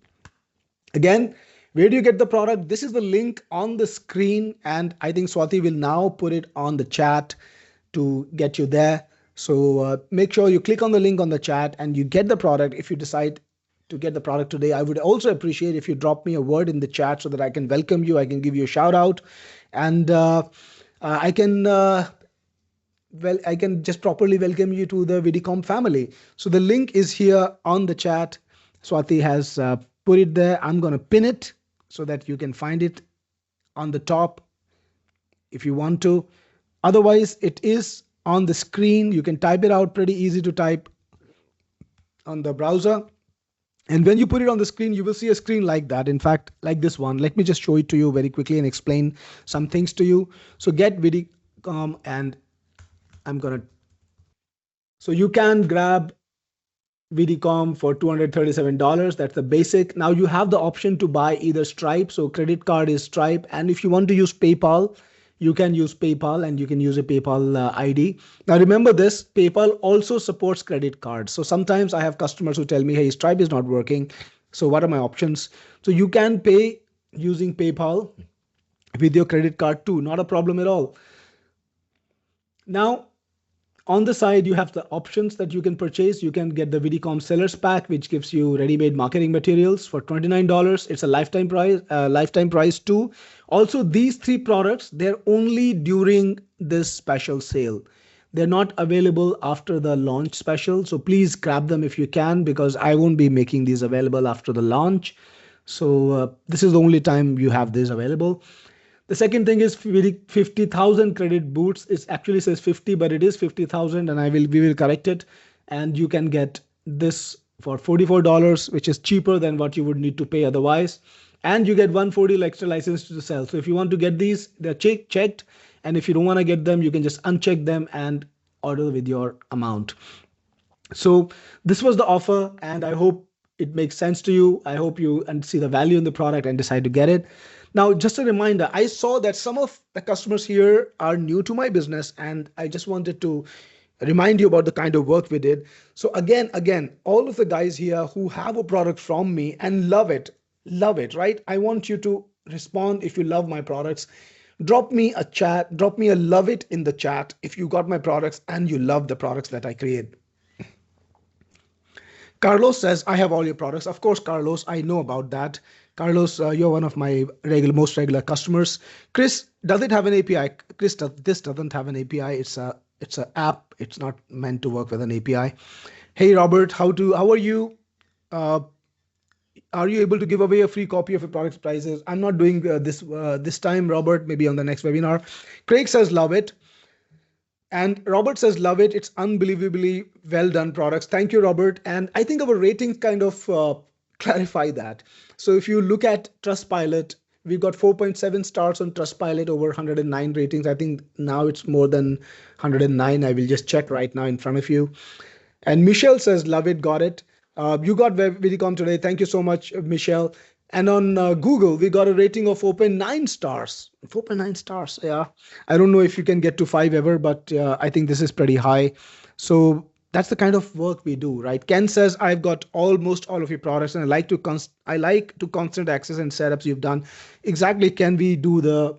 Again, where do you get the product? This is the link on the screen, and I think Swati will now put it on the chat to get you there. So make sure you click on the link on the chat and you get the product. If you decide to get the product today, I would also appreciate if you drop me a word in the chat so that I can welcome you. I can give you a shout out, and I can I can just properly welcome you to the Vidicom family. So the link is here on the chat. Swati has put it there. I'm going to pin it so that you can find it on the top if you want to. Otherwise, it is on the screen. You can type it out, pretty easy to type on the browser. And when you put it on the screen, you will see a screen like that. In fact, like this one. Let me just show it to you very quickly and explain some things to you. So get Vidicom, and I'm going to. So you can grab Vidicom for $237. That's the basic. Now you have the option to buy either Stripe. So credit card is Stripe. And if you want to use PayPal, you can use PayPal, and you can use a PayPal ID. Now remember this, PayPal also supports credit cards. So sometimes I have customers who tell me, hey, Stripe is not working. So what are my options? So you can pay using PayPal with your credit card too. Not a problem at all. Now, on the side, you have the options that you can purchase. You can get the Vidicom Sellers Pack, which gives you ready-made marketing materials for $29. It's a lifetime price too. Also, these three products, they're only during this special sale. They're not available after the launch special. So please grab them if you can, because I won't be making these available after the launch. So this is the only time you have this available. The second thing is 50,000 credit boots. It actually says 50, but it is 50,000, and we will correct it. And you can get this for $44, which is cheaper than what you would need to pay otherwise. And you get 140 extra license to sell. So if you want to get these, they're checked. And if you don't want to get them, you can just uncheck them and order with your amount. So this was the offer, and I hope it makes sense to you. I hope you see the value in the product and decide to get it. Now, just a reminder, I saw that some of the customers here are new to my business, and I just wanted to remind you about the kind of work we did. So again, all of the guys here who have a product from me and love it, right? I want you to respond if you love my products. Drop me a chat, drop me a love it in the chat if you got my products and you love the products that I create. Carlos says, I have all your products. Of course, Carlos, I know about that. Carlos, you're one of my most regular customers. Chris, does it have an API? Chris, this doesn't have an API. It's an app. It's not meant to work with an API. Hey, Robert, how are you? Are you able to give away a free copy of your product prices? I'm not doing this time, Robert, maybe on the next webinar. Craig says, love it. And Robert says, love it. It's unbelievably well done products. Thank you, Robert. And I think our ratings kind of clarify that. So if you look at Trustpilot, we've got 4.7 stars on Trustpilot, over 109 ratings. I think now it's more than 109. I will just check right now in front of you. And Michelle says, love it, got it. You got Vidicom today. Thank you so much, Michelle. And on Google, we got a rating of 4.9 stars. 4.9 stars, yeah. I don't know if you can get to 5 ever, but I think this is pretty high. So that's the kind of work we do, right? Ken says, I've got almost all of your products, and I like to constant access and setups you've done. Exactly, Ken. We do the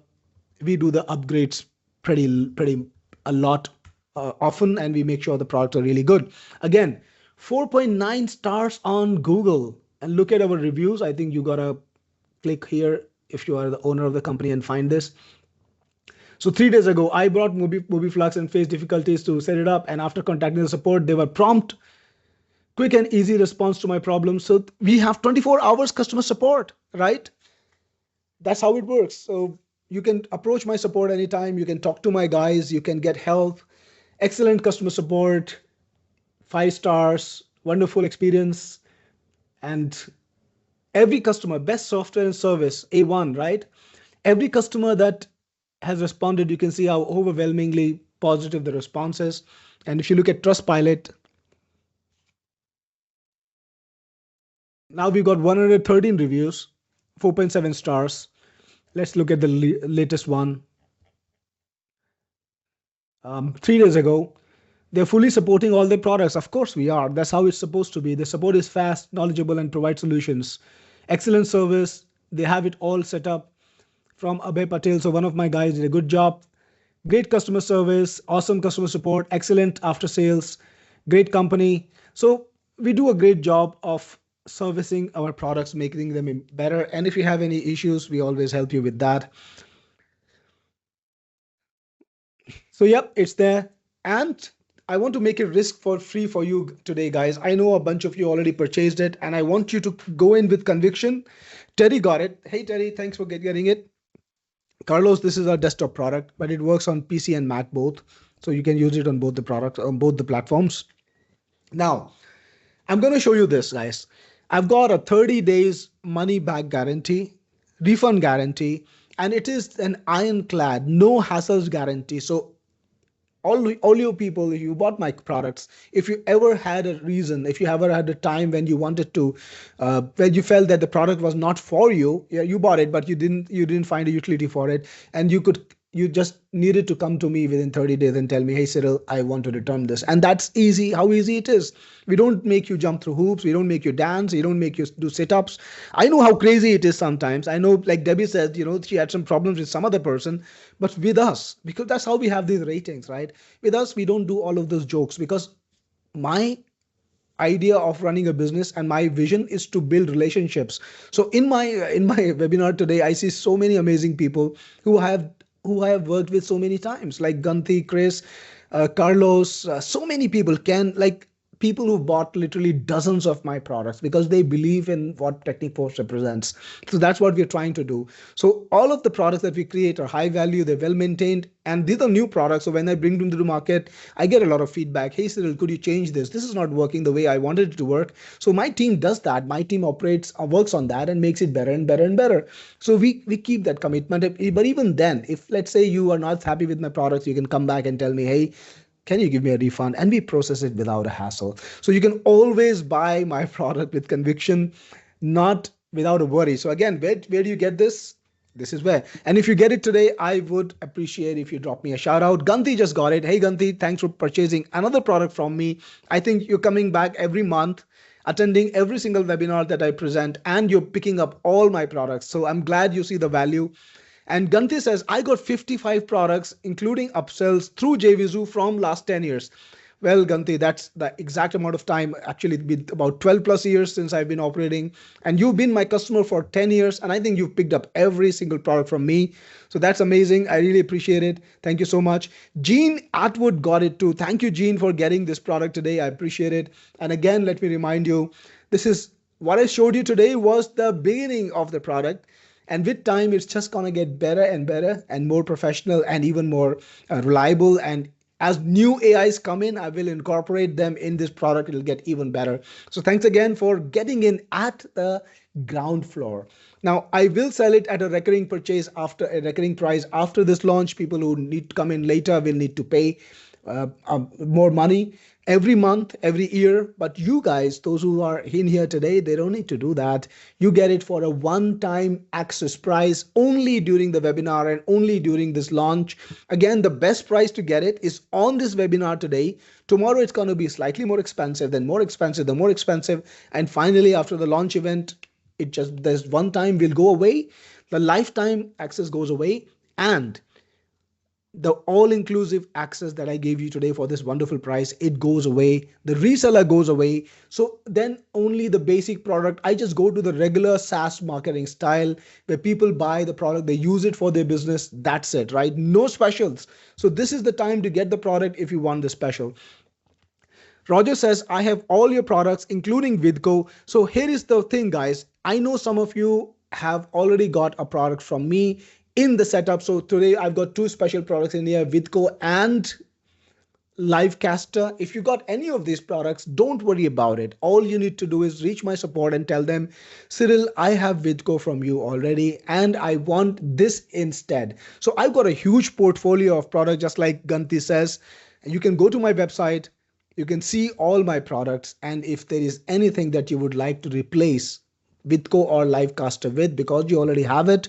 upgrades pretty a lot often, and we make sure the products are really good. Again, 4.9 stars on Google. And look at our reviews. I think you gotta click here if you are the owner of the company and find this. So 3 days ago, I brought MobiFlux and faced difficulties to set it up. And after contacting the support, they were prompt, quick and easy response to my problem. So we have 24 hours customer support, right? That's how it works. So you can approach my support anytime. You can talk to my guys. You can get help. Excellent customer support, 5 stars, wonderful experience. And every customer, best software and service, A1, right? Every customer that has responded, you can see how overwhelmingly positive the response is. And if you look at Trustpilot, now we've got 113 reviews, 4.7 stars. Let's look at the latest one. 3 days ago, They're fully supporting all their products. Of course, we are. That's how it's supposed to be. The support is fast, knowledgeable, and provide solutions. Excellent service. They have it all set up from Abhay Patel. So one of my guys did a good job. Great customer service, awesome customer support, excellent after sales, great company. So we do a great job of servicing our products, making them better. And if you have any issues, we always help you with that. So yep, it's there. And I want to make it risk for free for you today, guys. I know a bunch of you already purchased it, and I want you to go in with conviction. Terry got it. Hey Terry, thanks for getting it. Carlos, this is our desktop product, but it works on PC and Mac both. So you can use it on both the products, on both the platforms. Now, I'm going to show you this, guys. I've got a 30 days money back guarantee, refund guarantee, and it is an ironclad, no hassles guarantee. So all you people, if you bought my products, if you ever had a reason, if you ever had a time when you wanted to, when you felt that the product was not for you, yeah, you bought it, but you didn't find a utility for it, and you just needed to come to me within 30 days and tell me, hey Cyril, I want to return this. And that's easy, how easy it is. We don't make you jump through hoops, we don't make you dance, we don't make you do sit-ups. I know how crazy it is sometimes. I know, like Debbie said, she had some problems with some other person, but with us, because that's how we have these ratings, right? With us, we don't do all of those jokes, because my idea of running a business and my vision is to build relationships. So in my webinar today, I see so many amazing people who I have worked with so many times, like Ganti, Chris, Carlos, so many people, like people who bought literally dozens of my products because they believe in what Technic Force represents. So that's what we're trying to do. So all of the products that we create are high value, they're well maintained, and these are new products. So when I bring them to the market, I get a lot of feedback. Hey Cyril, could you change this? This is not working the way I wanted it to work. So my team does that. My team works on that and makes it better and better and better. So we keep that commitment. But even then, if let's say you are not happy with my products, you can come back and tell me, hey, can you give me a refund? And we process it without a hassle. So you can always buy my product with conviction, not without a worry. So again, where do you get this? This is where. And if you get it today, I would appreciate if you drop me a shout out. Ganti just got it. Hey Ganti, thanks for purchasing another product from me. I think you're coming back every month, attending every single webinar that I present, and you're picking up all my products. So I'm glad you see the value. And Ganti says, I got 55 products, including upsells through JVZoo from last 10 years. Well, Ganti, that's the exact amount of time. Actually, it's been about 12 plus years since I've been operating. And you've been my customer for 10 years. And I think you've picked up every single product from me. So that's amazing. I really appreciate it. Thank you so much. Jean Atwood got it too. Thank you, Jean, for getting this product today. I appreciate it. And again, let me remind you, this is what I showed you today was the beginning of the product. And with time, it's just going to get better and more professional and even more reliable. And as new AIs come in, I will incorporate them in this product. It'll get even better. So thanks again for getting in at the ground floor. Now, I will sell it at a recurring price after this launch. People who need to come in later will need to pay more money every month, every year. But you guys, those who are in here today, they don't need to do that. You get it for a one-time access price only during the webinar and only during this launch. Again, the best price to get it is on this webinar today. Tomorrow it's going to be slightly more expensive, then more expensive, then more expensive. And finally, after the launch event, there's one time will go away. The lifetime access goes away, and the all-inclusive access that I gave you today for this wonderful price, it goes away. The reseller goes away. So then only the basic product, I just go to the regular SaaS marketing style where people buy the product, they use it for their business. That's it, right? No specials. So this is the time to get the product if you want the special. Roger says, I have all your products, including Vidco. So here is the thing, guys. I know some of you have already got a product from me in the setup. So today I've got two special products in here, Vidco and Livecaster. If you got any of these products, don't worry about it. All you need to do is reach my support and tell them, Cyril, I have Vidco from you already and I want this instead. So I've got a huge portfolio of products, just like Ganti says. You can go to my website, you can see all my products, and if there is anything that you would like to replace Vidco or Livecaster with, because you already have it,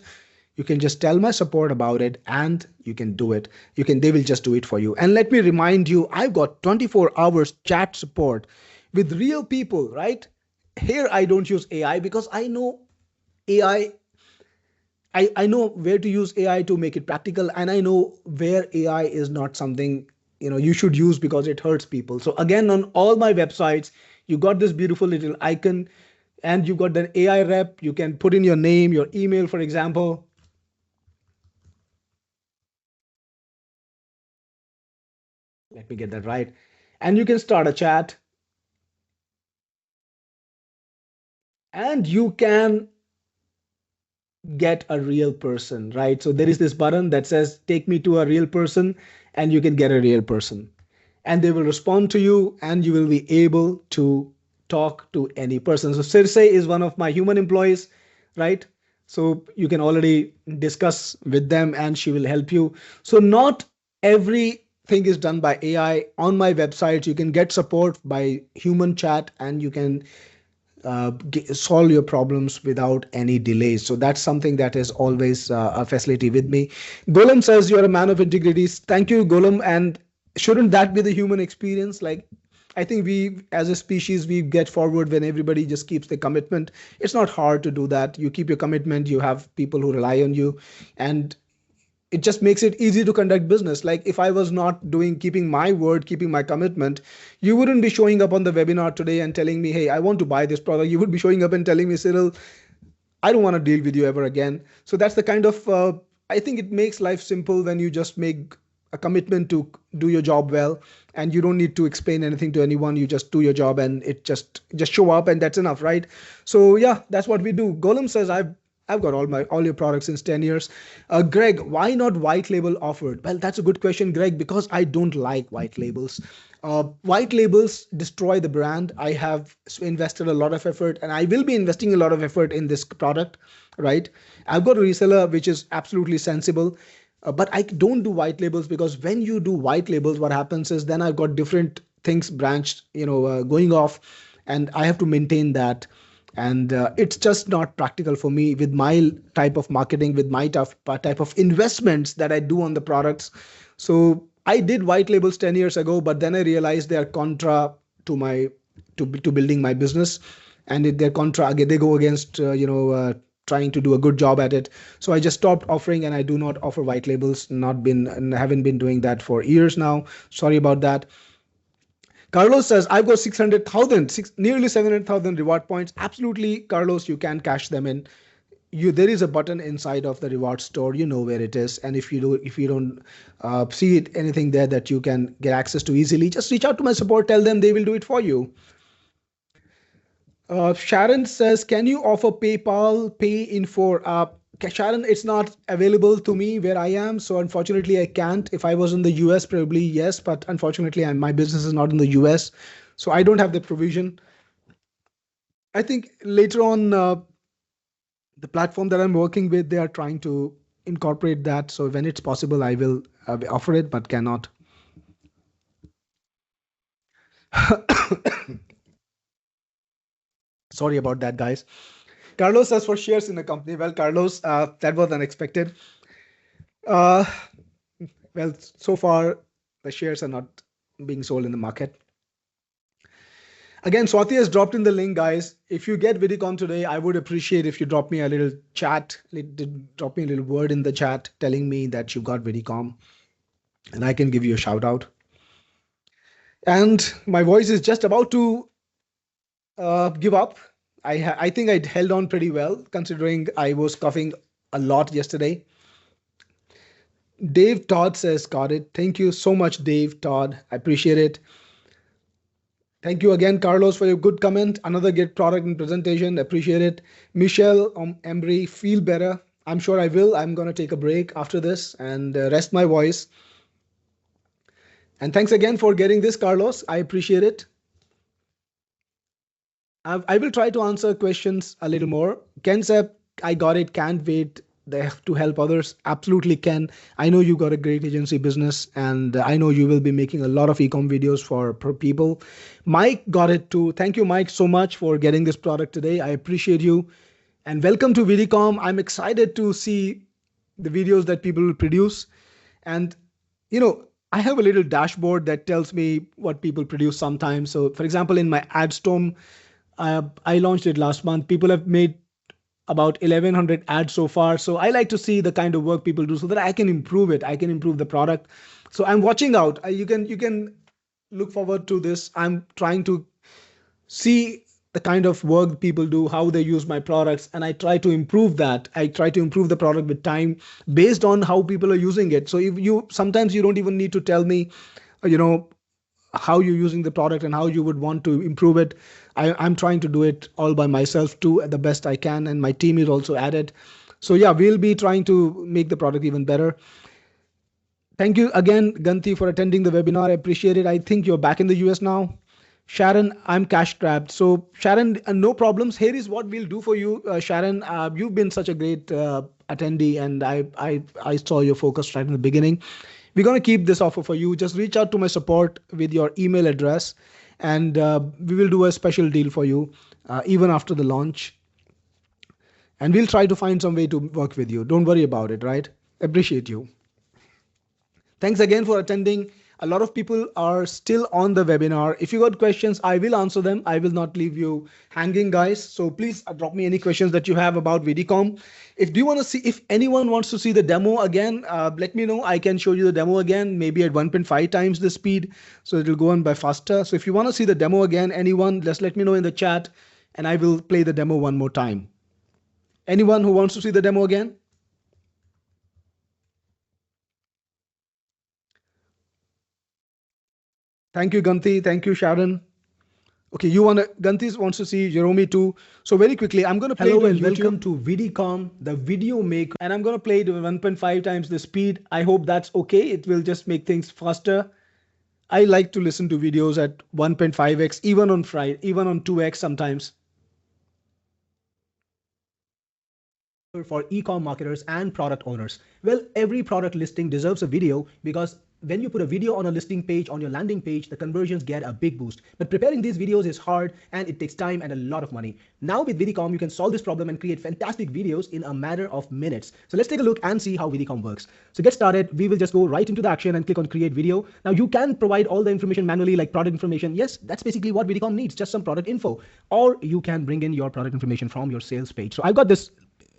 You can just tell my support about it and you can do it. They will just do it for you. And let me remind you, I've got 24 hours chat support with real people, right? Here I don't use AI because I know AI. I know where to use AI to make it practical, and I know where AI is not something you should use because it hurts people. So again, on all my websites, you got this beautiful little icon, and you got the AI rep. You can put in your name, your email, for example. Let me get that right, and you can start a chat, and you can get a real person, right? So there is this button that says take me to a real person, and you can get a real person, and they will respond to you, and you will be able to talk to any person. So Circe is one of my human employees, right? So you can already discuss with them and she will help you. So not everything is done by AI. On my website you can get support by human chat, and you can solve your problems without any delays. So that's something that is always a facility with me. Golem says you're a man of integrity. Thank you, Golem. And shouldn't that be the human experience? Like, I think we, as a species, we get forward when everybody just keeps the commitment. It's not hard to do that. You keep your commitment. You have people who rely on you, and it just makes it easy to conduct business. Like if I was not doing, keeping my word, keeping my commitment, you wouldn't be showing up on the webinar today and telling me, hey, I want to buy this product. You would be showing up and telling me, Cyril, I don't want to deal with you ever again. So that's the kind of I think it makes life simple when you just make a commitment to do your job well, and you don't need to explain anything to anyone. You just do your job, and it just show up, and that's enough, right? So yeah, that's what we do. Golem says I've got all your products since 10 years. Greg, why not white label offered? Well, that's a good question, Greg, because I don't like white labels. White labels destroy the brand. I have invested a lot of effort, and I will be investing a lot of effort in this product, right? I've got a reseller which is absolutely sensible. But I don't do white labels, because when you do white labels, what happens is then I've got different things branched, going off, and I have to maintain that. And it's just not practical for me with my type of marketing, with my type of investments that I do on the products. So I did white labels 10 years ago, but then I realized they are contra to my to building my business, and they're contra again. They go against trying to do a good job at it. So I just stopped offering, and I do not offer white labels. Not been and haven't been doing that for years now. Sorry about that. Carlos says, I've got 600,000, nearly 700,000 reward points. Absolutely, Carlos, you can cash them in. There is a button inside of the reward store. You know where it is, and if you don't see it, anything there that you can get access to easily, just reach out to my support. Tell them, they will do it for you. Sharon says, can you offer PayPal Pay in 4? Sharon, it's not available to me where I am, so unfortunately I can't. If I was in the US, probably yes, but unfortunately my business is not in the US, so I don't have the provision. I think later on, the platform that I'm working with, they are trying to incorporate that. So when it's possible, I will offer it, but cannot. Sorry about that, guys. Carlos says for shares in the company. Well, Carlos, that was unexpected. Uh, well, so far the shares are not being sold in the market. Again, Swati has dropped in the link, guys. If you get Vidicom today, I would appreciate if you drop me a little chat, drop me a little word in the chat telling me that you got Vidicom, and I can give you a shout out. And my voice is just about to give up. I think I held on pretty well considering I was coughing a lot yesterday. Dave Todd says, got it. Thank you so much, Dave Todd. I appreciate it. Thank you again, Carlos, for your good comment. Another great product and presentation. Appreciate it. Michelle Embry, feel better. I'm sure I will. I'm going to take a break after this and rest my voice. And thanks again for getting this, Carlos. I appreciate it. I will try to answer questions a little more. Ken said, I got it. Can't wait to help others. Absolutely, Ken. I know you got a great agency business, and I know you will be making a lot of e-com videos for people. Mike got it too. Thank you, Mike, so much for getting this product today. I appreciate you. And welcome to Vidicom. I'm excited to see the videos that people produce. And, you know, I have a little dashboard that tells me what people produce sometimes. So, for example, in my AdStorm, I launched it last month. People have made about 1100 ads so far. So I like to see the kind of work people do so that I can improve it. I can improve the product. So I'm watching out. You can look forward to this. I'm trying to see the kind of work people do, how they use my products, and I try to improve that. I try to improve the product with time based on how people are using it. So if you sometimes you don't even need to tell me, you know, how you're using the product and how you would want to improve it. I'm trying to do it all by myself too, at the best I can, and my team is also added. So yeah, we'll be trying to make the product even better. Thank you again, Ganti, for attending the webinar. I appreciate it. I think you're back in the US now. Sharon, I'm cash strapped. So Sharon, no problems. Here is what we'll do for you, Sharon. You've been such a great attendee, and I saw your focus right in the beginning. We're going to keep this offer for you. Just reach out to my support with your email address, and we will do a special deal for you even after the launch. And we'll try to find some way to work with you. Don't worry about it, right? Appreciate you. Thanks again for attending. A lot of people are still on the webinar. If you got questions, I will answer them. I will not leave you hanging, guys. So please drop me any questions that you have about Vidicom. If anyone wants to see the demo again, let me know. I can show you the demo again, maybe at 1.5 times the speed. So it'll go on by faster. So if you want to see the demo again, anyone, just let me know in the chat and I will play the demo one more time. Anyone who wants to see the demo again? Thank you, Ganti. Thank you, Sharon. Okay, Ganti wants to see Jerome too. So very quickly, I'm going to play Hello it on and YouTube. welcome to Vidicom, the video maker. And I'm going to play it with 1.5 times the speed. I hope that's okay. It will just make things faster. I like to listen to videos at 1.5x, even on 2x sometimes. For e-com marketers and product owners. Well, every product listing deserves a video because when you put a video on a listing page, on your landing page, the conversions get a big boost. But preparing these videos is hard and it takes time and a lot of money. Now with Vidicom, you can solve this problem and create fantastic videos in a matter of minutes. So let's take a look and see how Vidicom works. So get started, we will just go right into the action and click on create video. Now you can provide all the information manually like product information. Yes, that's basically what Vidicom needs, just some product info. Or you can bring in your product information from your sales page. So I've got this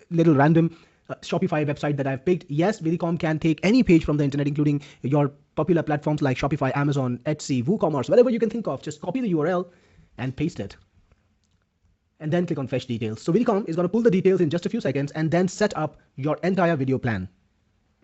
little random Shopify website that I've picked. Yes, Vidicom can take any page from the internet, including your popular platforms like Shopify, Amazon, Etsy, WooCommerce, whatever you can think of. Just copy the URL and paste it. And then click on fetch details. So Vidicom is going to pull the details in just a few seconds and then set up your entire video plan.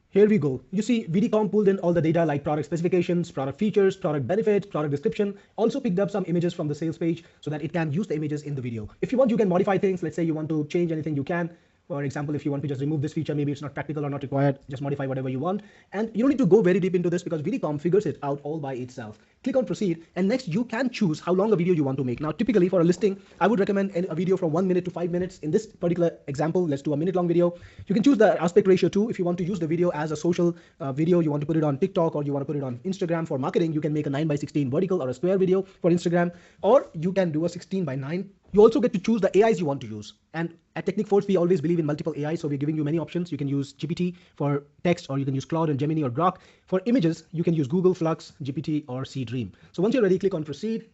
Here we go. You see Vidicom pulled in all the data like product specifications, product features, product benefits, product description, also picked up some images from the sales page so that it can use the images in the video. If you want, you can modify things. Let's say you want to change anything, you can. For example, if you want to just remove this feature, maybe it's not practical or not required, just modify whatever you want. And you don't need to go very deep into this because Vidicom figures it out all by itself. Click on proceed, and next you can choose how long a video you want to make. Now, typically for a listing, I would recommend a video from 1 minute to 5 minutes. In this particular example, let's do a minute-long video. You can choose the aspect ratio too. If you want to use the video as a social video, you want to put it on TikTok or you want to put it on Instagram for marketing, you can make a 9:16 vertical or a square video for Instagram, or you can do a 16:9. You also get to choose the AIs you want to use. And at Technique Force, we always believe in multiple AIs, so we're giving you many options. You can use GPT for text, or you can use Claude and Gemini or Grok. For images, you can use Google, Flux, GPT, or Seedream. So once you're ready, click on proceed.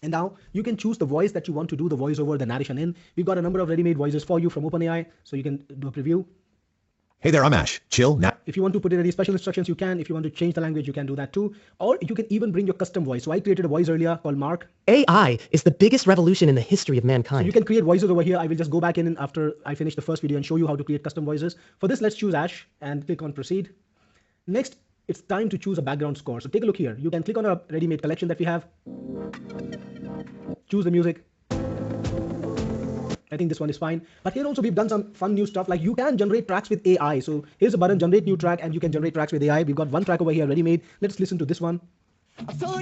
And now you can choose the voice that you want to do the voiceover, the narration in. We've got a number of ready-made voices for you from OpenAI, so you can do a preview. Hey there, I'm Ash. Chill now. If you want to put in any special instructions, you can. If you want to change the language, you can do that too. Or you can even bring your custom voice. So I created a voice earlier called Mark. AI is the biggest revolution in the history of So mankind. you can create voices over here. I will just go back in after I finish the first video and show you how to create custom voices. For this, let's choose Ash and click on proceed. Next, it's time to choose a background score. So take a look here. You can click on a ready-made collection that we have. Choose the music. I think this one is fine. But here also we've done some fun new stuff, like you can generate tracks with AI. So here's a button, generate new track, and you can generate tracks with AI. We've got one track over here ready made. Let's listen to this one. So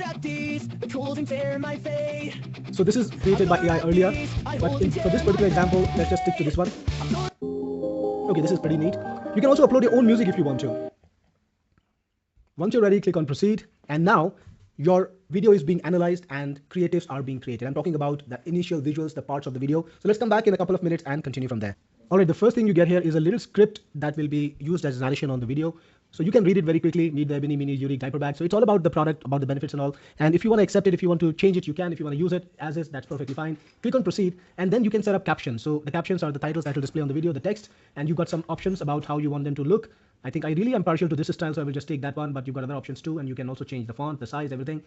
this is created by AI earlier, but for this particular example, let's just stick to this one. Okay, this is pretty neat. You can also upload your own music if you want to. Once you're ready, click on proceed. And now your video is being analyzed and creatives are being created. I'm talking about the initial visuals, the parts of the video. So let's come back in a couple of minutes and continue from there. All right, the first thing you get here is a little script that will be used as narration on the video. So you can read it very quickly. Meet the Ebony Mini Unique Diaper Bag. So it's all about the product, about the benefits and all. And if you want to accept it, if you want to change it, you can. If you want to use it as is, that's perfectly fine. Click on proceed, and then you can set up captions. So the captions are the titles that will display on the video, the text, and you've got some options about how you want them to look. I think I really am partial to this style, so I will just take that one, but you've got other options too, and you can also change the font, the size, everything.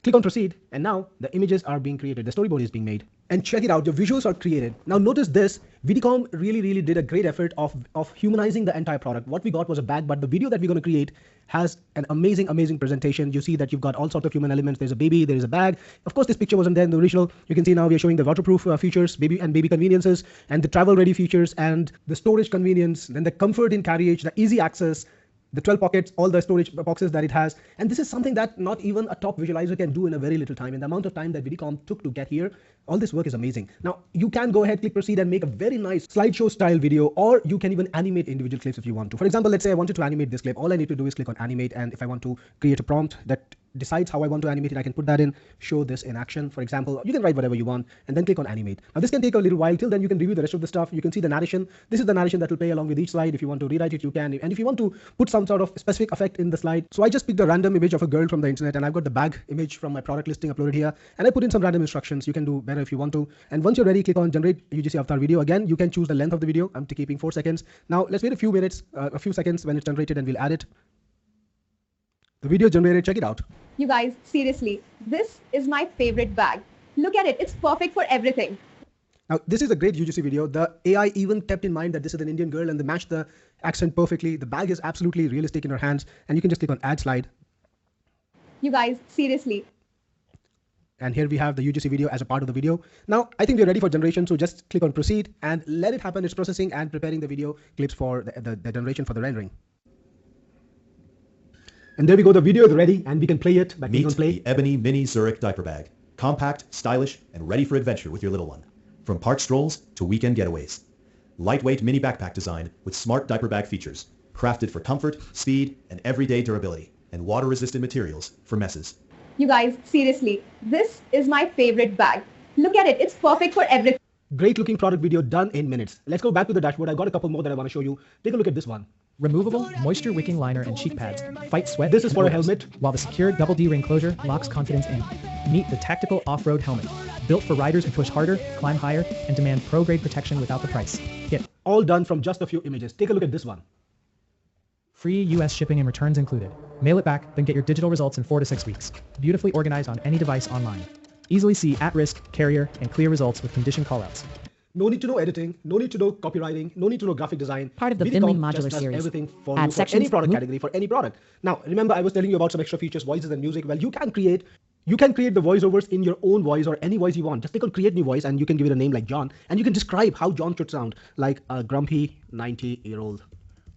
Click on proceed, and now the images are being created. The storyboard is being made. And check it out, the visuals are created. Now notice this, Vidicom really did a great effort of humanizing the entire product. What we got was a bag, but the video that we're going to create has an amazing presentation. You see that you've got all sorts of human elements. There's a baby, there's a bag. Of course, this picture wasn't there in the original. You can see now we are showing the waterproof features, baby conveniences, and the travel ready features, and the storage convenience, then the comfort in carriage, the easy access, the 12 pockets, all the storage boxes that it has. And this is something that not even a top visualizer can do in a very little time. And the amount of time that Vidicom took to get here, all this work is amazing. Now, you can go ahead, click proceed, and make a very nice slideshow style video, or you can even animate individual clips if you want to. For example, let's say I wanted to animate this clip. All I need to do is click on animate, and if I want to create a prompt that decides how I want to animate it, I can put that in, show this in action. For example, you can write whatever you want and then click on animate. Now this can take a little while. Till then you can review the rest of the stuff. You can see the narration. This is the narration that will play along with each slide. If you want to rewrite it, you can. And if you want to put some sort of specific effect in the slide. So I just picked a random image of a girl from the internet, and I've got the bag image from my product listing uploaded here. And I put in some random instructions. You can do better if you want to. And once you're ready, click on generate UGC avatar video. Again, you can choose the length of the video. I'm keeping 4 seconds. Now let's wait a few minutes, a few seconds when it's generated, and we'll add it. The video generated, check it out. You guys, seriously, this is my favorite bag. Look at it, it's perfect for everything. Now, this is a great UGC video. The AI even kept in mind that this is an Indian girl, and they matched the accent perfectly. The bag is absolutely realistic in her hands, and you can just click on add slide. You guys, seriously. And here we have the UGC video as a part of the video. Now, I think we're ready for generation, so just click on proceed and let it happen. It's processing and preparing the video clips for the generation for the rendering. And there we go, the video is ready, and we can play it by clicking on Meet play. the Ebony Mini Zurich Diaper Bag. Compact, stylish, and ready for adventure with your little one. From park strolls to weekend getaways. Lightweight mini backpack design with smart diaper bag features. Crafted for comfort, speed, and everyday durability. And water-resistant materials for messes. You guys, seriously, this is my favorite bag. Look at it, it's perfect for everything. Great looking product video done in minutes. Let's go back to the dashboard. I've got a couple more that I want to show you. Take a look at this one. Removable, moisture-wicking liner and cheek pads. Fight sweat. This is and for a odors, helmet. while the secure double D ring closure locks confidence in. Meet the tactical off-road helmet, built for riders who push harder, climb higher, and demand pro-grade protection without the price. Get All done from just a few images. Take a look at this one. free US shipping and returns included. Mail it back, then get your digital results in 4 to 6 weeks. Beautifully organized on any device online. Easily see at-risk, carrier, and clear results with condition callouts. No need to know editing, no need to know copywriting, no need to know graphic design. Part of the Vidicom Finley just modular does series. everything for Add you, for sections, any product move- category, for any product. Now, remember I was telling you about some extra features, voices and music. Well, you can create the voiceovers in your own voice or any voice you want. Just click on create new voice, and you can give it a name like John, and you can describe how John should sound, like a grumpy 90-year-old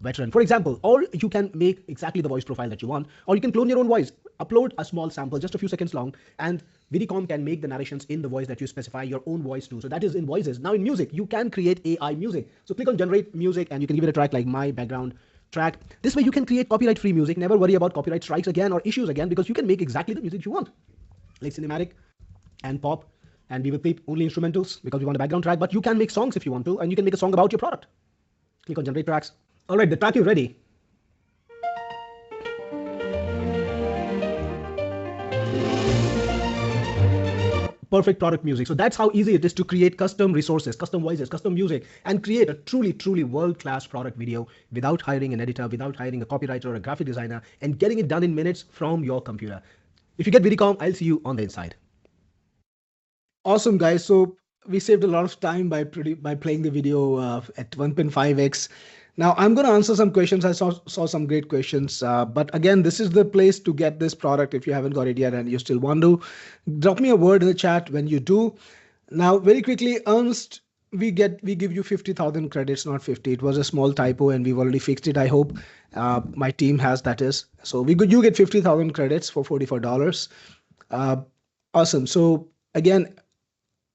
veteran, for example. Or you can make exactly the voice profile that you want, or you can clone your own voice. Upload a small sample, just a few seconds long, and Vidicom can make the narrations in the voice that you specify, your own voice too. So that is in voices. Now in music, you can create AI music. So click on generate music, and you can give it a track like my background track. This way you can create copyright-free music. Never worry about copyright strikes again or issues again, because you can make exactly the music you want, like cinematic and pop. And we will keep only instrumentals because we want a background track, but you can make songs if you want to, and you can make a song about your product. Click on generate tracks. All right, the track is ready. Perfect product music. So that's how easy it is to create custom resources, custom voices, custom music, and create a truly world-class product video without hiring an editor, without hiring a copywriter or a graphic designer, and getting it done in minutes from your computer. If you get Vidicom, I'll see you on the inside. Awesome, guys. So we saved a lot of time by playing the video at 1.5x. Now I'm going to answer some questions. I saw some great questions, but again, this is the place to get this product. If you haven't got it yet and you still want to, drop me a word in the chat when you do. Now, very quickly, Ernst, we give you 50,000 credits, not 50. It was a small typo, and we've already fixed it. I hope my team has, that is. So you get 50,000 credits for $44. Awesome. So again,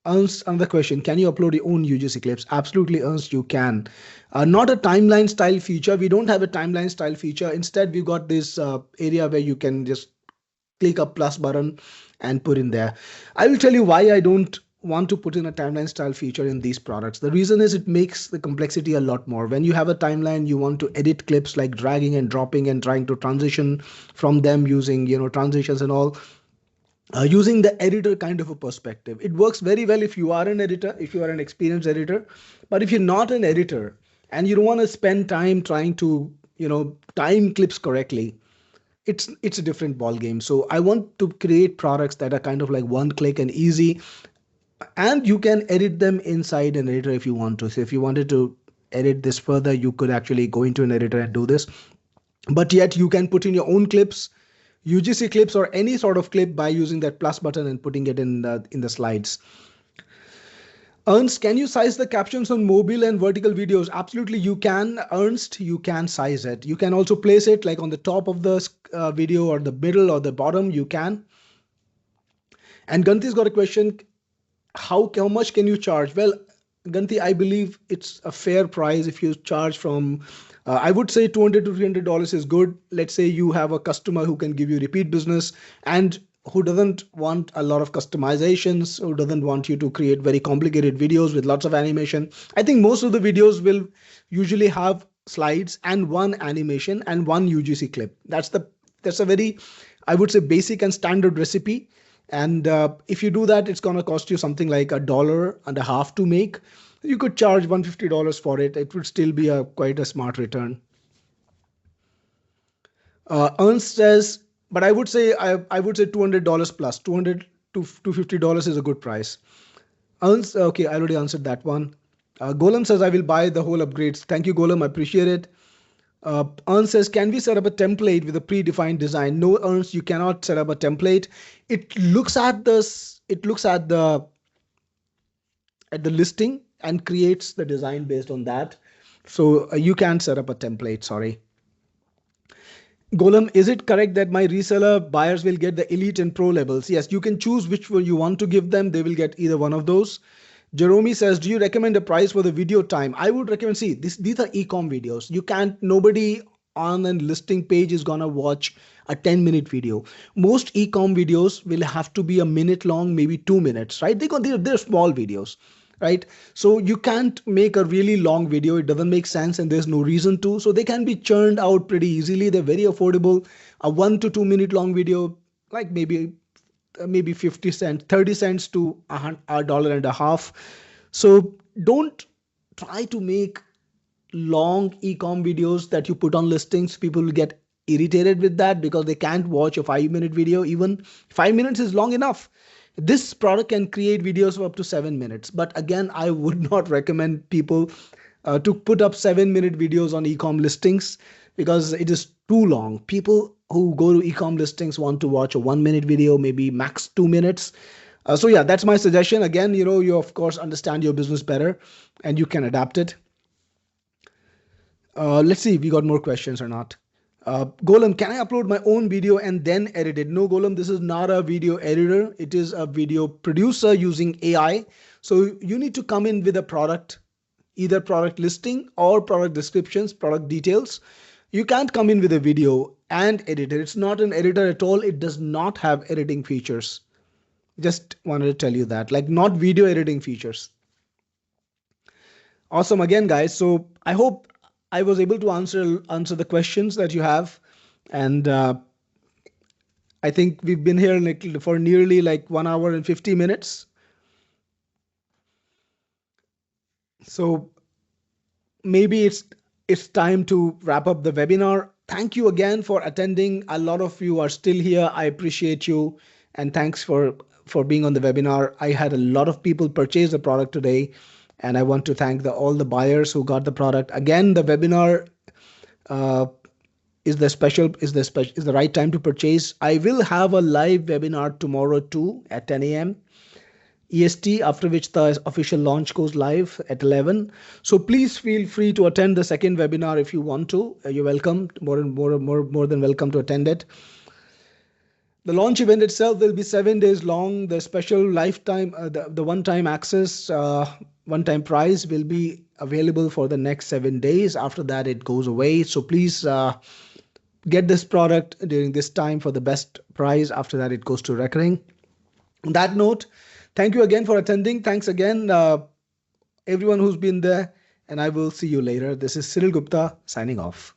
Ernst, another question. Can you upload your own UGC clips? Absolutely, Ernst, you can. Not a timeline style feature. We don't have a timeline style feature. Instead, we've got this area where you can just click a plus button and put in there. I will tell you why I don't want to put in a timeline style feature in these products. The reason is it makes the complexity a lot more. When you have a timeline, you want to edit clips like dragging and dropping and trying to transition from them using, transitions and all. Using the editor kind of a perspective. It works very well if you are an editor, if you are an experienced editor. But if you're not an editor and you don't want to spend time trying to, time clips correctly, it's a different ball game. So I want to create products that are kind of like one click and easy, and you can edit them inside an editor if you want to. So if you wanted to edit this further, you could actually go into an editor and do this. But yet you can put in your own clips, UGC clips or any sort of clip by using that plus button and putting it in the slides. Ernst, can you size the captions on mobile and vertical videos? Absolutely, you can, Ernst. You can size it. You can also place it like on the top of the video or the middle or the bottom. You can. And Ganti's got a question. How much can you charge? Well, Ganti, I believe it's a fair price if you charge from, I would say $200 to $300 is good. Let's say you have a customer who can give you repeat business and who doesn't want a lot of customizations, who doesn't want you to create very complicated videos with lots of animation. I think most of the videos will usually have slides and one animation and one UGC clip. That's a very, I would say, basic and standard recipe. And if you do that, it's going to cost you something like $1.50 to make. You could charge $150 for it. It would still be quite a smart return. Ernst says, but I would say $200 plus. $200 to $250 is a good price. Ernst, okay, I already answered that one. Golem says, I will buy the whole upgrades. Thank you, Golem. I appreciate it. Ernst says, can we set up a template with a predefined design? No, Ernst, you cannot set up a template. It looks at this. It looks at the listing and creates the design based on that. So you can't set up a template. Sorry. Golem, is it correct that my reseller buyers will get the elite and pro levels? Yes, you can choose which one you want to give them. They will get either one of those. Jerome says, do you recommend a price for the video time? I would recommend, see, these are e-com videos. Nobody on a listing page is gonna watch a 10-minute video. Most e-com videos will have to be a minute long, maybe 2 minutes, right? They're small videos, right? So you can't make a really long video. It doesn't make sense and there's no reason to. So they can be churned out pretty easily. They're very affordable. A 1 to 2 minute long video, like maybe 50 cents, 30 cents to $1.50. So don't try to make long e-com videos that you put on listings. People will get irritated with that because they can't watch a 5-minute video. Even 5 minutes is long enough. This product can create videos of up to 7 minutes. But again, I would not recommend people to put up 7-minute videos on e-com listings because it is too long. People who go to e-com listings want to watch a 1-minute video, maybe max 2 minutes. So yeah, that's my suggestion. Again, you of course understand your business better and you can adapt it. Let's see if we got more questions or not. Golem, can I upload my own video and then edit it? No, Golem, this is not a video editor. It is a video producer using AI. So you need to come in with a product, either product listing or product descriptions, product details. You can't come in with a video and edit it. It's not an editor at all. It does not have editing features. Just wanted to tell you that, like not video editing features. Awesome. Again, guys. So I hope I was able to answer the questions that you have. And I think we've been here for nearly like 1 hour and 50 minutes. So maybe it's time to wrap up the webinar. Thank you again for attending. A lot of you are still here. I appreciate you. And thanks for being on the webinar. I had a lot of people purchase the product today. And I want to thank all the buyers who got the product. Again, the webinar is the right time to purchase. I will have a live webinar tomorrow too at 10 a.m. EST, after which the official launch goes live at 11. So please feel free to attend the second webinar if you want to. You're welcome, more than welcome to attend it. The launch event itself will be 7 days long. The special lifetime, the one-time access, one-time price will be available for the next 7 days. After that, it goes away. So please get this product during this time for the best price. After that, it goes to recurring. On that note, Thank you again for attending. Thanks again, everyone who's been there. And I will see you later. This is Cyril Gupta signing off.